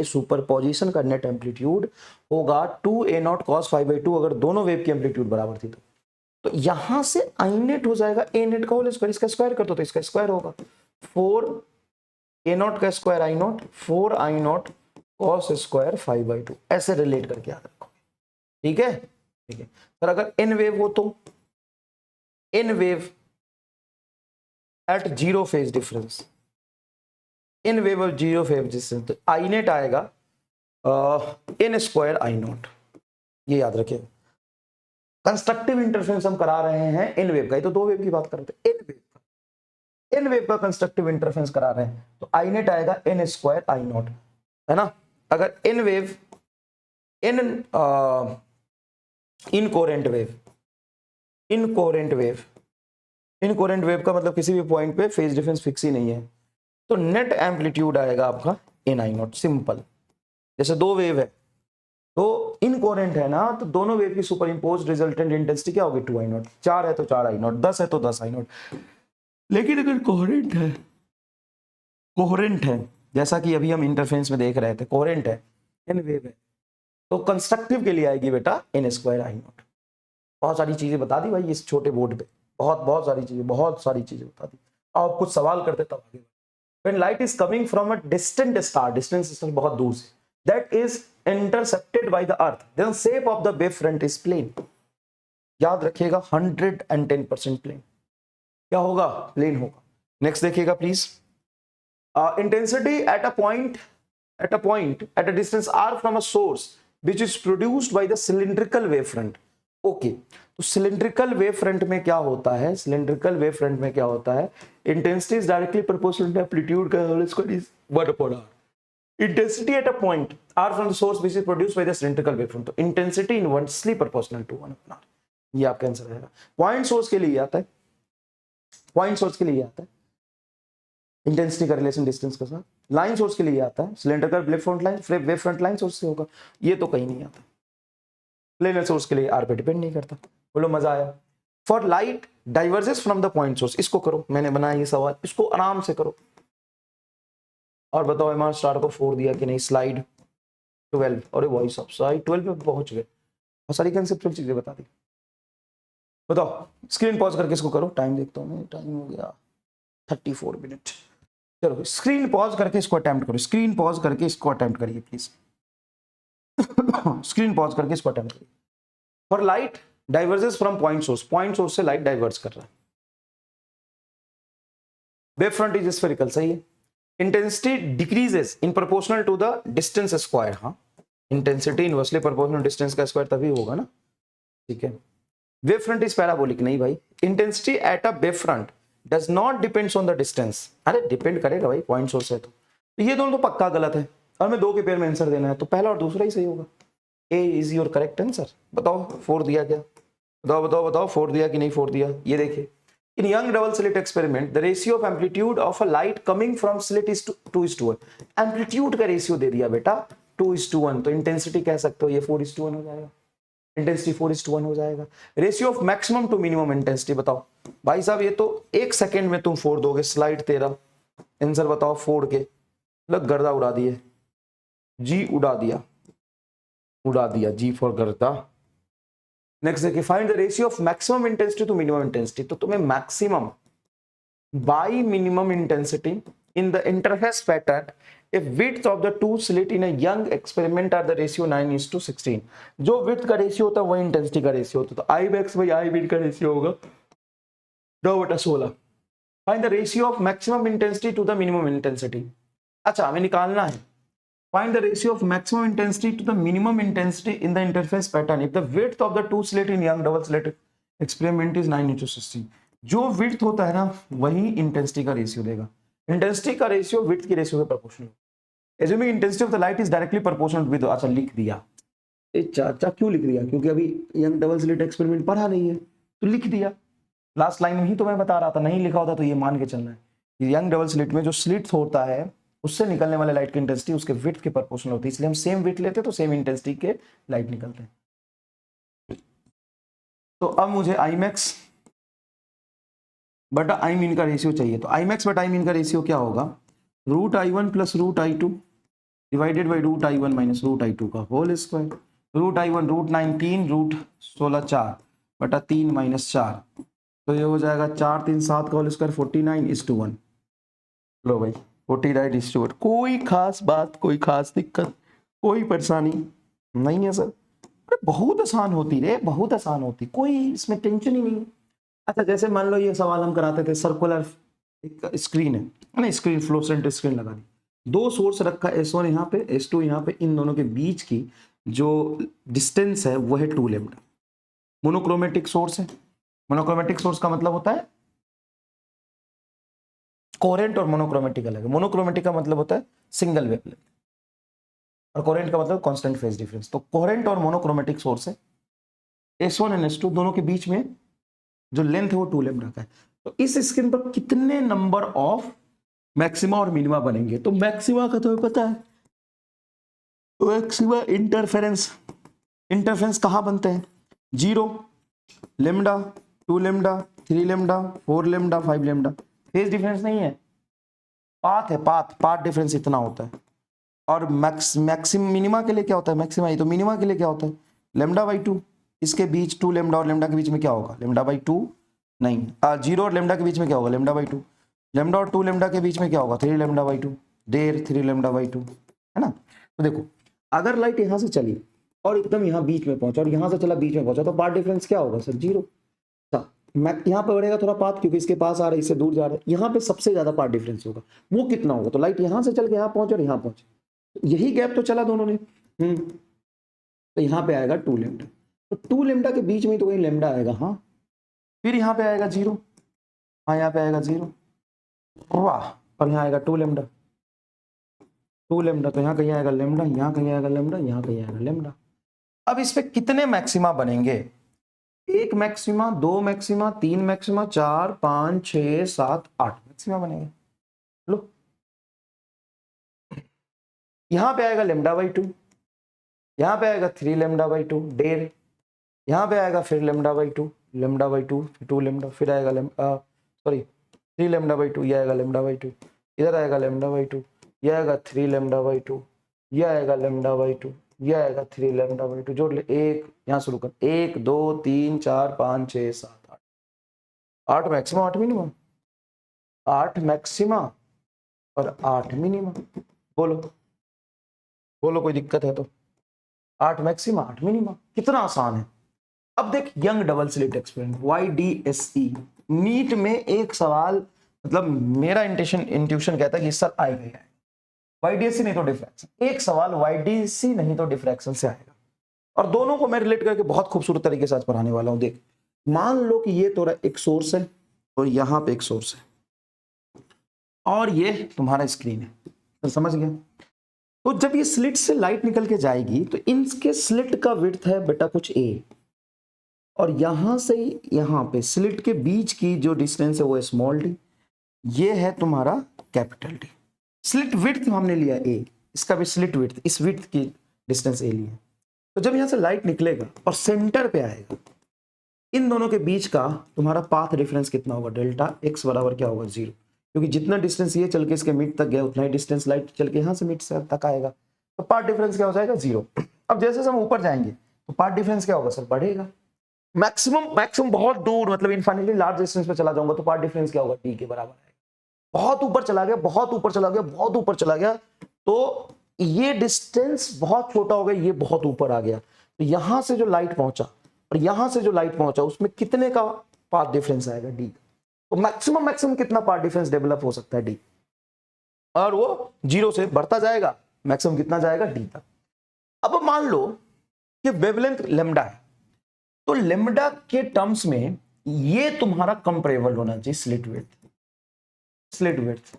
Speaker 1: सुपरपोजिशन का नेट एम्पलीट्यूड होगा 2a0 cos phi by 2, अगर दोनों वेव की एम्पलीट्यूड बराबर थी तो यहां से आई नेट हो जाएगा ए नेट का होल स्क्वायर, इसका स्क्वायर कर दो तो इसका स्क्वायर होगा 4a0 का square I0, 4I0 cos square phi by 2, ऐसे रिलेट करके याद रखो, ठीक है, ठीक है सर। अगर एन वेव हो तो N wave at zero phase difference, in wave of zero phase difference, तो आई नेट आएगा एन स्क्वायर I0, ये याद रखिए। कंस्ट्रक्टिव इंटरफेरेंस हम करा रहे हैं एन वेव का, ये तो दो वेव की बात कर रहे थे, एन वेव का कंस्ट्रक्टिव इंटरफेरेंस करा रहे हैं, तो आई नेट आएगा एन स्क्वायर I0, है ना। अगर n wave in incoherent wave, incoherent wave का मतलब किसी भी पॉइंट पे फेज डिफरेंस फिक्स ही नहीं है, तो नेट एम्पलीट्यूड आएगा आपका एन I0, सिंपल। जैसे दो वेव है तो इनकोरेंट है ना, तो दोनों वेव की सुपर इंपोज रिजल्टेंट इंटेंसिटी क्या होगी 2I0, 4 है तो 4I0, 10 है तो 10I0। लेकिन अगर कोहेरेंट है जैसा कि अभी हम इंटरफेरेंस में देख रहे थे, कोहेरेंट है, एन वेव है, तो कंस्ट्रक्टिव के लिए आएगी बेटा एन स्क्वायर I0। बहुत सारी चीजें बता दी भाई इस छोटे बोर्ड पे, बहुत सारी चीजें बता दी। आप कुछ सवाल करते तब आगे। When light is coming from a distant star, बहुत दूर से, that is intercepted by the earth, then shape of the wavefront is plane। याद रखिएगा 110% प्लेन, क्या होगा, प्लेन होगा। नेक्स्ट देखिएगा please, intensity at a point at a distance r from a source which is produced by the cylindrical wavefront। Okay, तो cylindrical wave front में क्या होता है, सिलिंड्रिकल वेव फ्रंट में क्या होता है, intensity is directly proportional to amplitude का whole square is 1/r। Intensity at a point r from the source which is produced by the cylindrical wave front, तो intensity inversely proportional to 1/r, ये आपका answer रहेगा। Point source के लिए आता है, point source के लिए आता है इंटेंसिटी का रिलेशन डिस्टेंस के साथ, लाइन सोर्स के लिए आता है cylindrical wave front line source से होगा, ये तो कहीं नहीं आता। प्लेनर सोर्स के लिए आर पे डिपेंड नहीं करता। बोलो मजा आया। For light diverges from the point source, इसको करो, मैंने बनाया ये सवाल, इसको आराम से करो। और बताओ एमआर स्टार को 4 दिया कि नहीं, स्लाइड 12, और वॉइस ऑफ स्लाइड 12 पे पहुंच गए, बहुत सारी कंसेप्चुअल चीजें बता दी। बताओ, स्क्रीन पॉज करके इसको करो, टाइम देखता हूँ मैं, टाइम हो गया 34 मिनट। चलो स्क्रीन पॉज करके इसको अटेम्प्ट करो, स्क्रीन पॉज करके इसको अटेम्प्ट करिए प्लीज। स्क्रीन पॉज करके इसको अटेम्प्ट करिए। For light diverges from point source से लाइट डाइवर्स कर रहा है, वेव फ्रंट इज स्फेरिकल, सही है। Intensity decreases in proportional to the distance square. हाँ, इंटेंसिटी इनवर्सली प्रोपोर्शनल डिस्टेंस का स्क्वायर तभी होगा ना, ठीक है। वेव फ्रंट इज पैराबोलिक, नहीं भाई, intensity at a wave front does not depends on the distance. अरे डिपेंड करेगा भाई, पॉइंट सोर्स है तो ये दोनों तो पक्का गलत है, और मैं दो के पेयर में आंसर देना है तो पहला और दूसरा ही सही होगा। ए इज योर करेक्ट आंसर। बताओ 4 दिया क्या, बताओ 4 दिया कि नहीं 4 दिया। ये देखिए, in Young double slit experiment the ratio of amplitude of a light coming from slit is 2:1। Amplitude का रेशियो दे दिया बेटा 2:1, तो इंटेंसिटी कह सकते हो ये 4:1 हो जाएगा, इंटेंसिटी 4:1 हो जाएगा। Ratio of maximum to minimum intensity बताओ भाई साहब, ये तो 1 सेकेंड में तुम फोड़ दोगे। स्लाइड 13 आंसर बताओ, फोड़ के लग गर्दा उड़ा दिए, जी उड़ा दिया जी फॉर गर्दा। नेक्स्ट देखिए, find the ratio of maximum intensity to minimum intensity. तो तुम्हें maximum by minimum intensity in the interface pattern if width of the two slit in a young experiment are the ratio 9:16। जो width का ratio होता है वही intensity का ratio होता है, तो I max by I min का रेशियो होगा 9/16। Find the ratio of maximum intensity to the minimum intensity. अच्छा हमें निकालना है, find the ratio of maximum intensity to the minimum intensity in the interference pattern if the width of the two slit in young double slit experiment is 9:16। जो width होता है ना वही intensity का रेशियो देगा। इंटेंसिटी का ratio width की ratio के proportional. Assuming intensity of the light is directly proportional with. अच्छा लिख दिया, चाचा क्यों लिख दिया, क्योंकि अभी यंग डबल स्लिट एक्सपेरिमेंट पढ़ा नहीं है तो लिख दिया। लास्ट लाइन में ही तो मैं बता रहा था, नहीं लिखा होता तो ये मान के चलना है यंग डबल स्लिट में जो स्लिट होता है उससे निकलने वाले लाइट की इंटेंसिटी उसके विड्थ के प्रोपोर्शनल होती है, इसलिए हम सेम विड्थ लेते तो सेम इंटेंसिटी के लाइट निकलते हैं। तो अब मुझे आई मैक्स बटा आई मीन का रेशियो चाहिए, तो आई मैक्स बटा आई मीन का रेशियो क्या होगा, √I1 plus √I2 divided by √I1 minus √I2 का होल स्क्वायर। √I1 √9 √16 4 बटा 3 माइनस 4, तो ये हो जाएगा 4 3 7 का होल स्क्वायर 49:1। लो भाई 49:1। कोई खास बात, कोई खास दिक्कत, कोई परेशानी नहीं है सर। अरे बहुत आसान होती रे, बहुत आसान होती, कोई इसमें टेंशन ही नहीं। अच्छा जैसे मान लो ये सवाल हम कराते थे, सर्कुलर एक स्क्रीन है ना, स्क्रीन फ्लोरेसेंट स्क्रीन लगा दी, दो सोर्स रखा S1 यहाँ पे S2 यहाँ पे, इन दोनों के बीच की जो डिस्टेंस है वो है 2 लैम्डा। मोनोक्रोमेटिक सोर्स है, मोनोक्रोमेटिक सोर्स का मतलब होता है कोहेरेंट और मोनोक्रोमेटिक अलग है। मोनोक्रोमेटिक का मतलब होता है सिंगल वेवलेंथ और कोहेरेंट का मतलब कांस्टेंट फेज डिफरेंस। तो कोहेरेंट और मोनोक्रोमेटिक सोर्स है, S1 और S2 दोनों के बीच में जो लेंथ है वो 2 लैम्डा का है। तो इस स्क्रीन पर कितने नंबर ऑफ मैक्सिमा और मिनिमा बनेंगे, तो मैक्सिमा का तुम्हें पता है, मैक्सिमा इंटरफेरेंस कहाँ बनते हैं, 0 lambda 2 lambda 3 lambda 4 lambda 5 lambda. Phase difference नहीं है, पाथ है, पाथ डिफरेंस इतना होता है। और मैक्सिम मिनिमा के लिए क्या होता है, मैक्सिमा ही तो मिनिमा के लिए क्या होता है λ/2। इसके बीच 2 लैम्डा और लैम्डा के बीच में क्या होगा λ/2, नहीं 0 और लैम्डा के बीच में क्या होगा λ/2, लैम्डा और 2 लैम्डा के बीच में क्या होगा 3 λ/2, देर 3 लैम्डा/2 है ना। तो देखो अगर लाइट यहाँ से चली और एकदम यहाँ बीच में पहुंचा और यहाँ से चला बीच में पहुंचा तो पाथ डिफरेंस क्या होगा सर 0। यहाँ पे बढ़ेगा थोड़ा पाथ क्योंकि इसके पास आ रहा है, इससे दूर जा रहा है, यहाँ पे सबसे ज्यादा पाथ डिफरेंस होगा, वो कितना होगा, तो लाइट यहाँ से चल के यहाँ पहुंचे और यहाँ पहुंचे, यही गैप तो चला दोनों ने। तो यहाँ पे आएगा 2 लैम्डा, तो 2 लैम्डा के बीच में तो वही लैम्डा आएगा। हाँ फिर यहाँ पे आएगा 0, हाँ यहाँ पे आएगा 0, वाह, और यहाँ आएगा 2 लैम्डा, 2 लैम्डा, तो यहाँ कहीं आएगा लैम्डा, यहाँ कहीं आएगा लैम्डा, यहाँ कहीं आएगा लैम्डा। अब इस पे कितने मैक्सिमा बनेंगे, 1 मैक्सिमा 2 मैक्सिमा 3 मैक्सिमा 4 5 6 7 8 मैक्सिमा बनेंगे। लो यहाँ पे आएगा λ/2, यहाँ पे आएगा 3 λ/2 देर, यहाँ पे आएगा फिर λ/2 फिर 2 लैम्डा, फिर आएगा सॉरी 3 λ/2, ये आएगा λ/2, इधर आएगा λ/2, ये आएगा 3 λ/2, ये आएगा λ/2, ये आएगा 3 λ/2, जोड़ ले, एक यहाँ शुरू कर, 1 2 3 4 5 6 7 8, 8 मैक्सिमा 8 मिनिमम, 8 मैक्सिमा और 8 मिनिमम। बोलो बोलो कोई दिक्कत है तो, 8 मैक्सिमा 8 मिनिमम, कितना आसान है। अब देख Young double slit experiment YDSE, NEET में एक सवाल मतलब मेरा इंट्यूशन कहता है कि सर आएगा ही आएगा, वाईडीएससी नहीं तो डिफ्रैक्शन। एक सवाल वाईडीएससी नहीं तो डिफ्रैक्शन से आएगा, और दोनों को मैं रिलेट करके बहुत खूबसूरत तरीके से आज पढ़ाने वाला हूं। देख, मान लो कि ये तो एक सोर्स है और यहां पे एक सोर्स है और ये तुम्हारा स्क्रीन है, तो समझ गया। तो जब ये स्लिट से लाइट निकल के जाएगी तो इनके स्लिट का विड्थ है बेटा कुछ ए, और यहां से यहां पे स्लिट के बीच की जो डिस्टेंस है वो स्मॉल डी, ये है तुम्हारा कैपिटल डी। स्लिट विड्थ हमने लिया ए, इसका भी स्लिट विड्थ, इस विड्थ की डिस्टेंस ए लिया। तो जब यहां से लाइट निकलेगा और सेंटर पे आएगा, इन दोनों के बीच का तुम्हारा पाथ डिफरेंस कितना होगा, डेल्टा एक्स बराबर क्या होगा, 0, क्योंकि जितना डिस्टेंस ये चल के इसके मिड तक गया उतना ही डिस्टेंस लाइट चल के यहां से मिड तक आएगा, तो पाथ डिफरेंस क्या हो जाएगा, 0। अब जैसे हम ऊपर जाएंगे तो पाथ डिफरेंस क्या होगा सर, बढ़ेगा। मैक्सिमम बहुत दूर, मतलब इनफाइनाइटली लार्ज डिस्टेंस पे चला जाऊंगा तो पाथ डिफरेंस क्या होगा, डी के बराबर आएगा। बहुत ऊपर चला गया, बहुत ऊपर चला गया, बहुत ऊपर चला गया, तो ये डिस्टेंस बहुत छोटा हो गया, ये बहुत ऊपर आ गया, तो यहां से जो लाइट पहुंचा और यहां से जो लाइट पहुंचा उसमें कितने का पाथ डिफरेंस आएगा, डी। तो मैक्सिमम कितना पाथ डिफरेंस डेवलप हो सकता है, डी, और वो 0 से बढ़ता जाएगा, मैक्सिमम कितना जाएगा, डी तक। अब मान लो कि वेवलेंथ लेमडा है, तो लेमडा के टर्म्स में ये तुम्हारा कंपेरेबल होना चाहिए स्लिट विड्थ,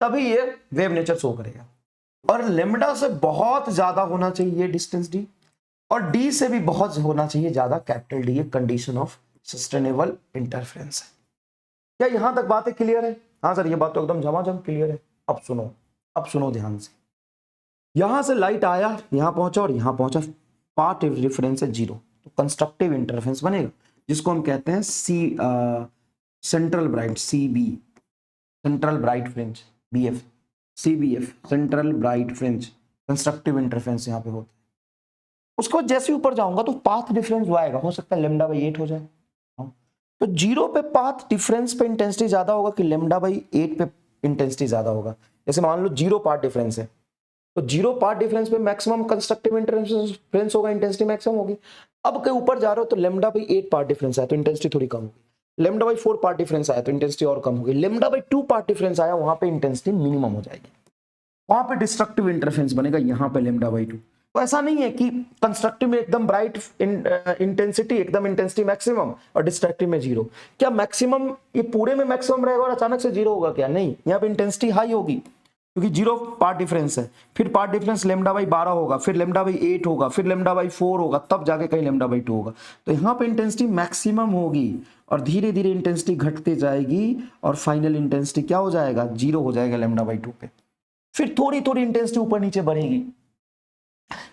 Speaker 1: तभी ये वेव नेचर शो करेगा। और लेमडा से बहुत ज्यादा होना चाहिए ये डिस्टेंस डी, और डी से भी बहुत होना चाहिए ज्यादा कैपिटल डी। ये कंडीशन ऑफ सस्टेनेबल इंटरफेरेंस है। क्या यहां तक बातें क्लियर है? हाँ सर, ये बात तो एकदम झमाझम क्लियर है। अब सुनो ध्यान से। यहां से लाइट आया, यहां पहुंचा और यहां पहुंचा, पाथ डिफरेंस है 0, तो कंस्ट्रक्टिव इंटरफेरेंस बनेगा, जिसको हम कहते हैं central bright, CB, central bright fringe, BF, CBF, central bright fringe, constructive interference यहाँ पे होता है। उसको जैसे ऊपर जाऊंगा तो पाथ डिफरेंस जो आएगा, हो सकता है लेमडा बाई 8 हो जाए। तो 0 पे पाथ डिफरेंस पे इंटेंसिटी ज्यादा होगा कि लेमडा बाई 8 पे इंटेंसिटी ज्यादा होगा। जैसे मान लो 0 पाथ डिफरेंस है, तो 0 पाथ डिफरेंस पे मैक्सिमम कंस्ट्रक्टिव इंटरफेरेंस होगा, इंटेंसिटी मैक्सिमम होगी। अब कहीं ऊपर जा रहे हो तो लेमडा बाई 8 पाथ डिफरेंस है तो इंटेंसिटी थोड़ी कम होगी। लेमडा बाई 4 पार्ट डिफरेंस आया तो इंटेंसिटी और कम होगी। लेमडा बाई 2 पार्ट डिफरेंस आया, वहां पे इंटेंसिटी मिनिमम हो जाएगी, वहां पे डिस्ट्रक्टिव इंटरफेरेंस बनेगा, यहां पे लेमडा बाई 2। तो ऐसा नहीं है कि कंस्ट्रक्टिव में एकदम ब्राइट इंटेंसिटी, एकदम इंटेंसिटी मैक्सिमम, और डिस्ट्रक्टिव में 0। क्या मैक्सिमम ये पूरे में मैक्सिमम रहेगा और अचानक से 0 होगा क्या? नहीं, यहाँ पे इंटेंसिटी हाई होगी क्योंकि 0 पार्ट डिफरेंस है। फिर पार्ट डिफरेंस लेमडा बाई 12 होगा, फिर लेमडा बाई 8 होगा, फिर लेमडा बाई 4 होगा, तब जाके कहीं लेमडा बाई 2 होगा। तो यहाँ पे इंटेंसिटी मैक्सिमम होगी और धीरे धीरे इंटेंसिटी घटते जाएगी और फाइनल इंटेंसिटी क्या हो जाएगा, 0 हो जाएगा लेमडा बाई 2 पे। फिर थोड़ी थोड़ी इंटेंसिटी ऊपर नीचे बढ़ेगी।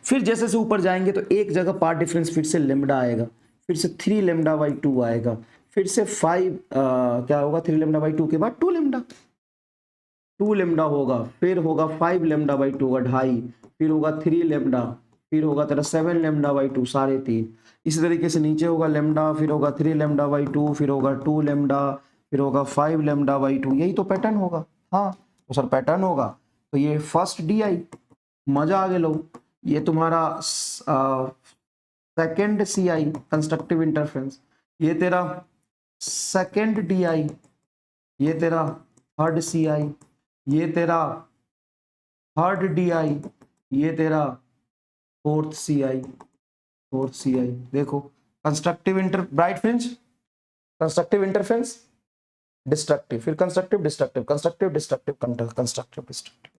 Speaker 1: फिर जैसे से ऊपर जाएंगे तो एक जगह पार्ट डिफरेंस फिर से लेमडा आएगा, फिर से 3 लेमडा बाई 2 आएगा, फिर से 5 क्या होगा, 3 लेमडा बाई 2 के बाद 2 लेमडा होगा, फिर होगा 5 लेमडा बाई 2 का 2.5, फिर होगा 3 लेमडा, फिर होगा तेरा 7 लेमडा बाई 2 3.5। इसी तरीके से नीचे होगा लेमडा, फिर होगा 3 लेमडा बाई 2, फिर होगा 2 लेमडा, फिर होगा 5 लेमडा बाई 2। यही तो पैटर्न होगा। हाँ तो सर पैटर्न होगा, तो ये फर्स्ट DI, मजा आ गया लोग। ये तुम्हारा सेकेंड CI कंस्ट्रक्टिव इंटरफेरेंस, ये तेरा सेकेंड DI, ये तेरा थर्ड CI, ये तेरा थर्ड DI, ये तेरा फोर्थ CI। देखो constructive bright fringe, constructive interference, destructive, फिर constructive destructive, constructive destructive, constructive destructive,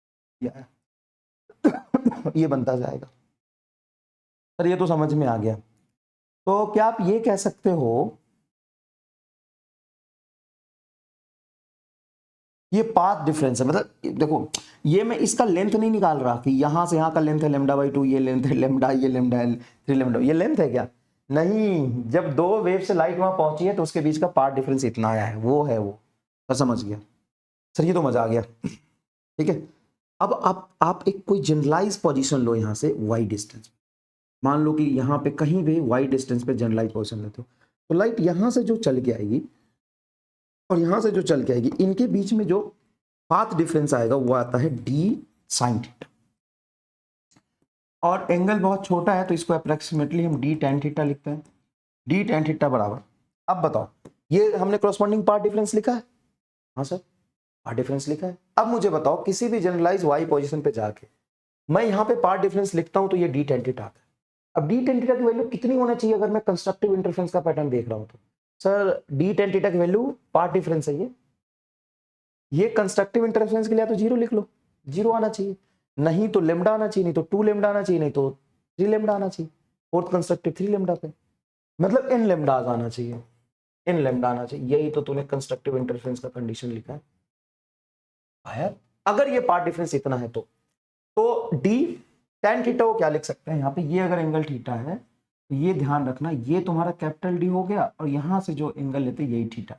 Speaker 1: ये बनता जाएगा। सर ये तो समझ में आ गया। तो क्या आप ये कह सकते हो ये पाथ डिफरेंस है, मतलब देखो ये मैं इसका लेंथ नहीं निकाल रहा कि यहां से यहां का लेंथ है लेमडा बाई 2, ये लेंथ है लेमडा, ये लेमडा है 3 लेमडा, ये लेंथ है क्या? नहीं, जब 2 वेव से लाइट वहां पहुंची है तो उसके बीच का पाथ डिफरेंस इतना आया है, वो है वो। सर समझ गया सर, ये तो मजा आ गया। ठीक है, अब आप एक कोई जनरलाइज पोजीशन लो यहां से वाई डिस्टेंस। मान लो कि यहाँ पे कहीं भी वाई डिस्टेंस पे जनरलाइज पोजीशन लेते हो, तो लाइट यहां से जो चल के आएगी और यहां से जो चल के आएगी, इनके बीच में जो पाथ डिफरेंस आएगा वो आता है d sin थीटा। और एंगल बहुत छोटा है तो इसको अप्रोक्सीमेटली हम d tan थीटा लिखते हैं। d tan थीटा बराबर, अब बताओ ये हमने कॉरस्पॉन्डिंग पाथ डिफरेंस लिखा है, हाँ सर, पार्ट डिफरेंस लिखा है। अब मुझे बताओ किसी भी जनरलाइज वाई पोजीशन पे जाके मैं यहाँ पे पार्ट डिफरेंस लिखता हूँ तो ये डी टेन थीटा आता है। अब डी टेन थीटा की वैल्यू कितनी होना चाहिए अगर मैं कंस्ट्रक्टिव इंटरफेरेंस का पैटर्न देख रहा हूँ तो? सर डी टेन थीटा की वैल्यू पार्ट डिफरेंस है ये कंस्ट्रक्टिव इंटरफेरेंस के लिए तो जीरो लिख लो, जीरो आना चाहिए, नहीं तो लेमडा आना चाहिए, नहीं तो 2 लेमडा आना चाहिए, नहीं तो 3 लेमडा आना चाहिए, फोर्थ कंस्ट्रक्टिव 3 लेमडा पे, मतलब इन लेमडा आना चाहिए, इन लेमडा आना चाहिए। यही तो तूने कंस्ट्रक्टिव इंटरफेरेंस का कंडीशन लिखा है यार। अगर ये पार्ट डिफरेंस इतना है तो डी टेन थीटा को क्या लिख सकते हैं यहाँ पे, ये अगर एंगल थीटा है तो ये ध्यान रखना, ये तुम्हारा कैपिटल डी हो गया और यहां से जो एंगल लेते यही थीटा,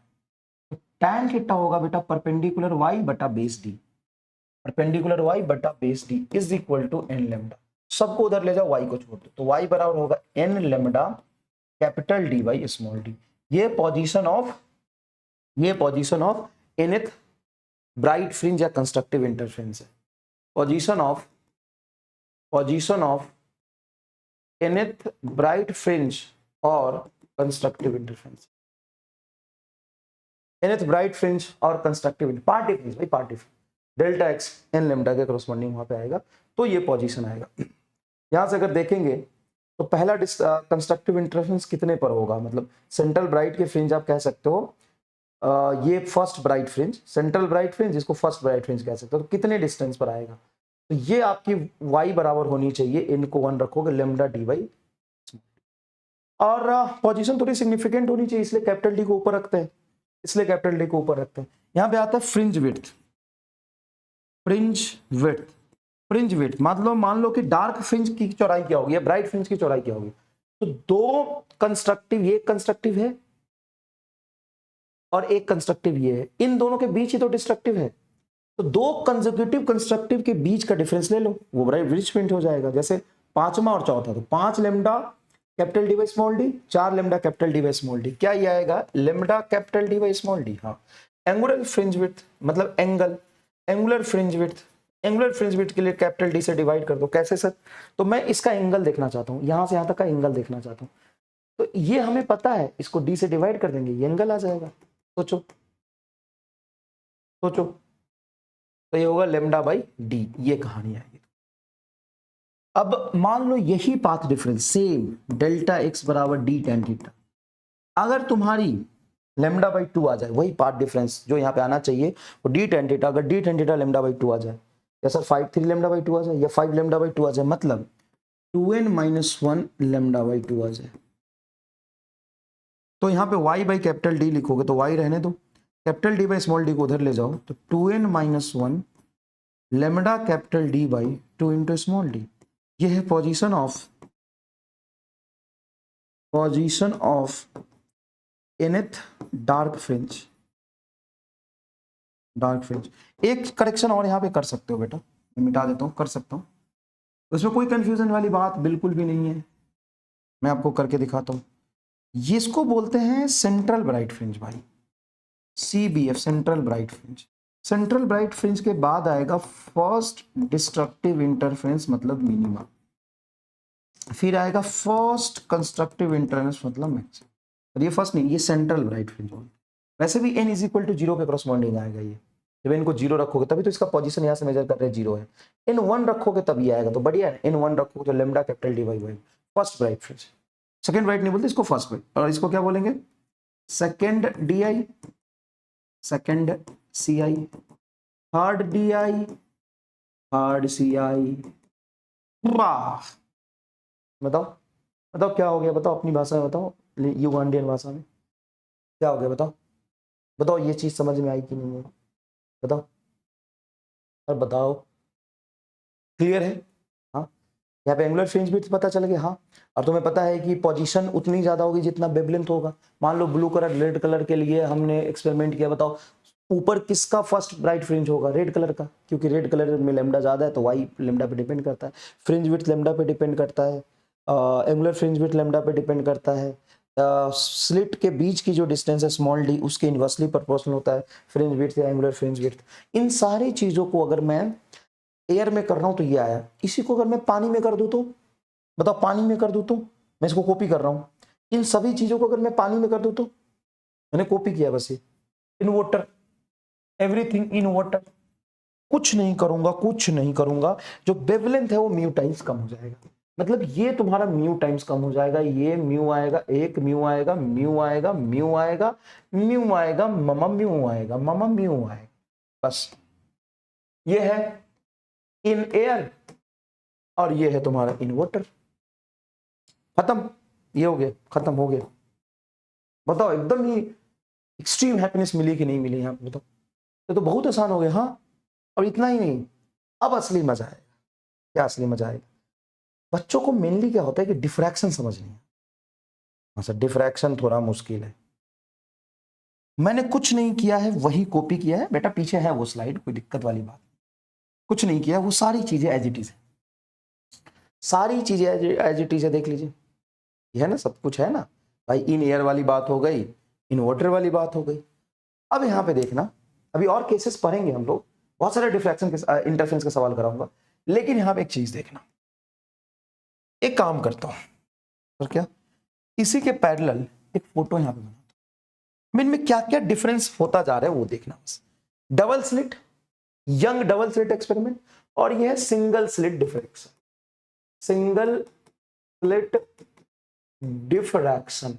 Speaker 1: तो टैन थीटा होगा बेटा परपेंडिकुलर वाई बटा बेस डी, परपेंडिकुलर वाई बटा base D is equal to N lambda. सबको उधर ले जाओ, वाई को छोड़ दो, तो वाई बराबर होगा n lambda capital D by small d. ये position of nth bright fringe या कंस्ट्रक्टिव इंटरफेरेंस है, position of nth bright fringe और constructive interference, nth bright fringe और कंस्ट्रक्टिव पार्ट डिफरेंस, भाई path difference delta x n lambda के corresponding वहां पे आएगा, तो ये पोजीशन आएगा। यहां से अगर देखेंगे तो पहला कंस्ट्रक्टिव इंटरफेरेंस कितने पर होगा, मतलब सेंट्रल ब्राइट के फ्रिंज आप कह सकते हो, ये first bright fringe, central bright fringe इसको फर्स्ट ब्राइट फ्रिंज कह सकते हो, तो कितने डिस्टेंस पर आएगा, तो ये आपकी y बराबर होनी चाहिए, इनको 1 रखोगे लेमडा डी बाई, और पोजीशन थोड़ी सिग्निफिकेंट होनी चाहिए इसलिए कैपिटल डी को ऊपर रखते हैं, इसलिए कैपिटल डी को ऊपर रखते हैं। यहां पे आता है फ्रिंज विड्थ, फ्रिंज विड्थ मान लो कि डार्क फ्रिंज की चौड़ाई क्या होगी या ब्राइट फ्रिंज की चौड़ाई क्या होगी, तो दो कंस्ट्रक्टिव, ये कंस्ट्रक्टिव है और एक कंस्ट्रक्टिव ये है, इन दोनों के बीच ही तो डिस्ट्रक्टिव है, तो दो कंसेक्यूटिव कंस्ट्रक्टिव के बीच का डिफरेंस ले लो, वो ब्राइट विड्थ फ्रिंज हो जाएगा। जैसे पांचवा और चौथा, तो 5 lambda capital D by small D, 4 lambda capital D by small D, क्या ये आएगा lambda capital D by small D. हाँ, एंगुलर फ्रिंज विड्थ मतलब एंगुलर फ्रिंज विड्थ के लिए कैपिटल डी से डिवाइड कर दो। कैसे सर, तो मैं इसका एंगल देखना चाहता हूं, यहां से यहां तक का एंगल देखना चाहता हूं, तो ये हमें पता है, इसको डी से डिवाइड कर देंगे, ये एंगल आ जाएगा। सोचो तो ये होगा लेमडा बाई डी, ये कहानी आएगी। अब मान लो यही path difference same delta x बराबर डी टेन थीटा, अगर तुम्हारी लेमडा बाई 2 आ जाए, वही पाथ डिफरेंस जो यहाँ पे आना चाहिए वो डी टेन थीटा, अगर D tan theta lambda by 2 आ जाए, या सर 5 लेमडा बाई 2 आ जाए या 5 लेमडा बाई 2 आ जाए, मतलब 2n-1 लेमडा बाई 2 आ जाए, तो यहाँ पे y बाई कैपिटल डी लिखोगे तो y रहने दो, capital D by small D को उधर ले जाओ, तो 2n-1 lambda capital D by 2 into small d. ये है position of nth dark fringe. एक करेक्शन और यहाँ पे कर सकते हो बेटा, मैं मिटा देता हूँ, कर सकता हूँ, उसमें कोई कंफ्यूजन वाली बात बिल्कुल भी नहीं है, मैं आपको करके दिखाता हूँ। ये इसको बोलते हैं सेंट्रल ब्राइट फ्रिंज भाई, CBF central bright fringe. Central bright fringe के बाद आएगा फर्स्ट डिस्ट्रक्टिव इंटरफेरेंस मतलब मिनिमा, फिर आएगा फर्स्ट कंस्ट्रक्टिव इंटरफेरेंस मतलब मैक्सिमम, और ये फर्स्ट नहीं, ये सेंट्रल ब्राइट फ्रिंज। वैसे भी n इज इक्वल टू 0 के क्रॉसपॉन्डिंग आएगा ये, जब इनको 0 रखोगे तभी तो इसका पोजीशन यहाँ से मेजर कर रहे हैं 0 है, n1 रखोगे तब ये आएगा, तो बढ़िया है, n1 रखोगे तो lambda capital D by Y first bright fringe, second bright नहीं बोलते इसको, फर्स्ट ब्राइट, और इसको क्या बोलेंगे second DI, second CI, third DI, third CI। वाह, बताओ क्या हो गया, बताओ अपनी भाषा में बताओ, युगांडियन भाषा में क्या हो गया, बताओ ये चीज समझ में आई कि नहीं है, बताओ, और बताओ क्लियर है। हाँ, यहाँ पे एंगुलर फ्रिंज विड्थ पता चल गया। हाँ, और तुम्हें पता है कि पोजीशन उतनी ज्यादा होगी जितना वेवलेंथ होगा। मान लो ब्लू कलर रेड कलर के लिए हमने एक्सपेरिमेंट किया, बताओ ऊपर किसका फर्स्ट ब्राइट फ्रिंज होगा, रेड कलर का, क्योंकि रेड कलर में लेमडा ज्यादा है तो वाई लेमडा पे डिपेंड करता है, फ्रिंज विड्थ लेमडा पे डिपेंड करता है, एंगुलर फ्रिंज विड्थ लेमडा पे डिपेंड करता है, स्लिट के बीच की जो डिस्टेंस है स्मॉल डी उसके इनवर्सली प्रोपोर्शनल होता है फ्रिंज विड्थ या एंगुलर फ्रिंज विड्थ। इन सारी चीजों को अगर मैं एयर में कर रहा हूं तो ये आया, इसी को अगर मैं पानी में कर दूं तो बताओ, पानी में कर दूं तो, मैं इसको कॉपी कर रहा हूं, इन सभी चीजों को अगर मैं पानी में कर दूं तो, मैंने कॉपी किया बस ये, in water, everything in water, कुछ नहीं करूंगा, कुछ नहीं करूंगा, जो वेवलेंथ है वो म्यू टाइम्स कम हो जाएगा। मतलब ये तुम्हारा म्यू टाइम्स कम हो जाएगा, ये म्यू आएगा, एक म्यू आएगा, म्यू आएगा, म्यू आएगा, म्यू आएगा, ममा म्यू आएगा, ममा म्यू आएगा। बस ये है इन एयर और ये है तुम्हारा इन वाटर। खत्म, ये हो गया, खत्म हो गया। बताओ एकदम ही एक्सट्रीम हैप्पीनेस मिली कि नहीं मिली यहाँ पे, बताओ। तो बहुत आसान हो गया। हाँ, और इतना ही नहीं, अब असली मजा आएगा। क्या असली मजा आएगा? बच्चों को मेनली क्या होता है कि डिफ्रैक्शन समझनी है। हाँ सर, डिफ्रैक्शन थोड़ा मुश्किल है। मैंने कुछ नहीं किया है, वही कॉपी किया है बेटा, पीछे है वो स्लाइड, कोई दिक्कत वाली बात। कुछ नहीं किया, वो सारी चीजें एज इट इज है, सारी चीजें एज इट इज है, देख लीजिए। ये है ना, सब कुछ है ना भाई। इन एयर वाली बात हो गई, इन वाटर वाली बात हो गई। अब यहाँ पे देखना, अभी और केसेस पढ़ेंगे हम लोग, बहुत सारे डिफ्रैक्शन के इंटरफेरेंस का सवाल कराऊंगा, लेकिन यहाँ पे एक चीज देखना। एक काम करता हूं, और क्या, इसी के पैरेलल एक फोटो यहाँ पे बनाता हूं, इनमें क्या क्या डिफरेंस होता जा रहा है वो देखना बस। Double slit, young double slit experiment, और ये है single slit diffraction. Single slit diffraction,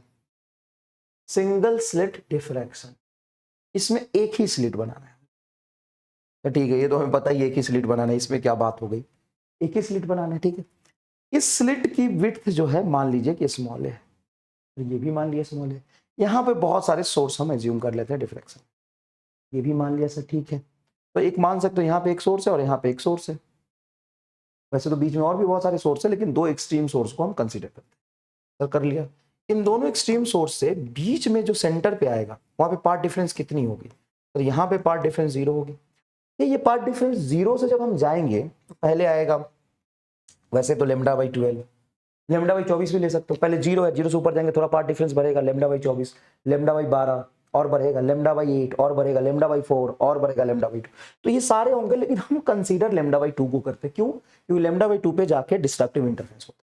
Speaker 1: single slit diffraction, इसमें एक ही स्लिट बनाना है। तो ठीक है, ये तो हमें पता ही, एक ही स्लिट बनाना है, इसमें क्या बात हो गई, एक ही स्लिट बनाना है। ठीक है, इस स्लिट की विड्थ जो है मान लीजिए कि स्मॉल है, तो ये भी मान लिया स्मॉल है। यहाँ पे बहुत सारे सोर्स हम एज्यूम कर लेते हैं डिफ्रैक्शन, ये भी मान लिया सर, ठीक है। तो एक मान सकते हो यहाँ पे एक सोर्स है और यहाँ पे एक सोर्स है। वैसे तो बीच में और भी बहुत सारे सोर्स है, लेकिन दो एक्सट्रीम सोर्स को हम कंसीडर करते हैं। सर कर लिया। इन दोनों एक्सट्रीम सोर्स से बीच में जो सेंटर पे आएगा वहां पे पार्ट डिफरेंस कितनी होगी? तो यहाँ पे पार्ट डिफरेंस 0 होगी। ये पार्ट डिफरेंस 0 से जब हम जाएंगे तो पहले आएगा, वैसे तो λ/12, λ/24 भी ले सकते हो। पहले 0 है, 0 से ऊपर जाएंगे थोड़ा पार्ट डिफरेंस बढ़ेगा, λ/24, λ/12 और बढ़ेगा, λ/8 और बढ़ेगा, λ/4 और बढ़ेगा, λ/2। तो ये सारे होंगे, लेकिन हम कंसीडर λ/2 को करते हैं। क्यों? क्योंकि λ/2 पे जाके डिस्ट्रक्टिव इंटरफेरेंस होता है।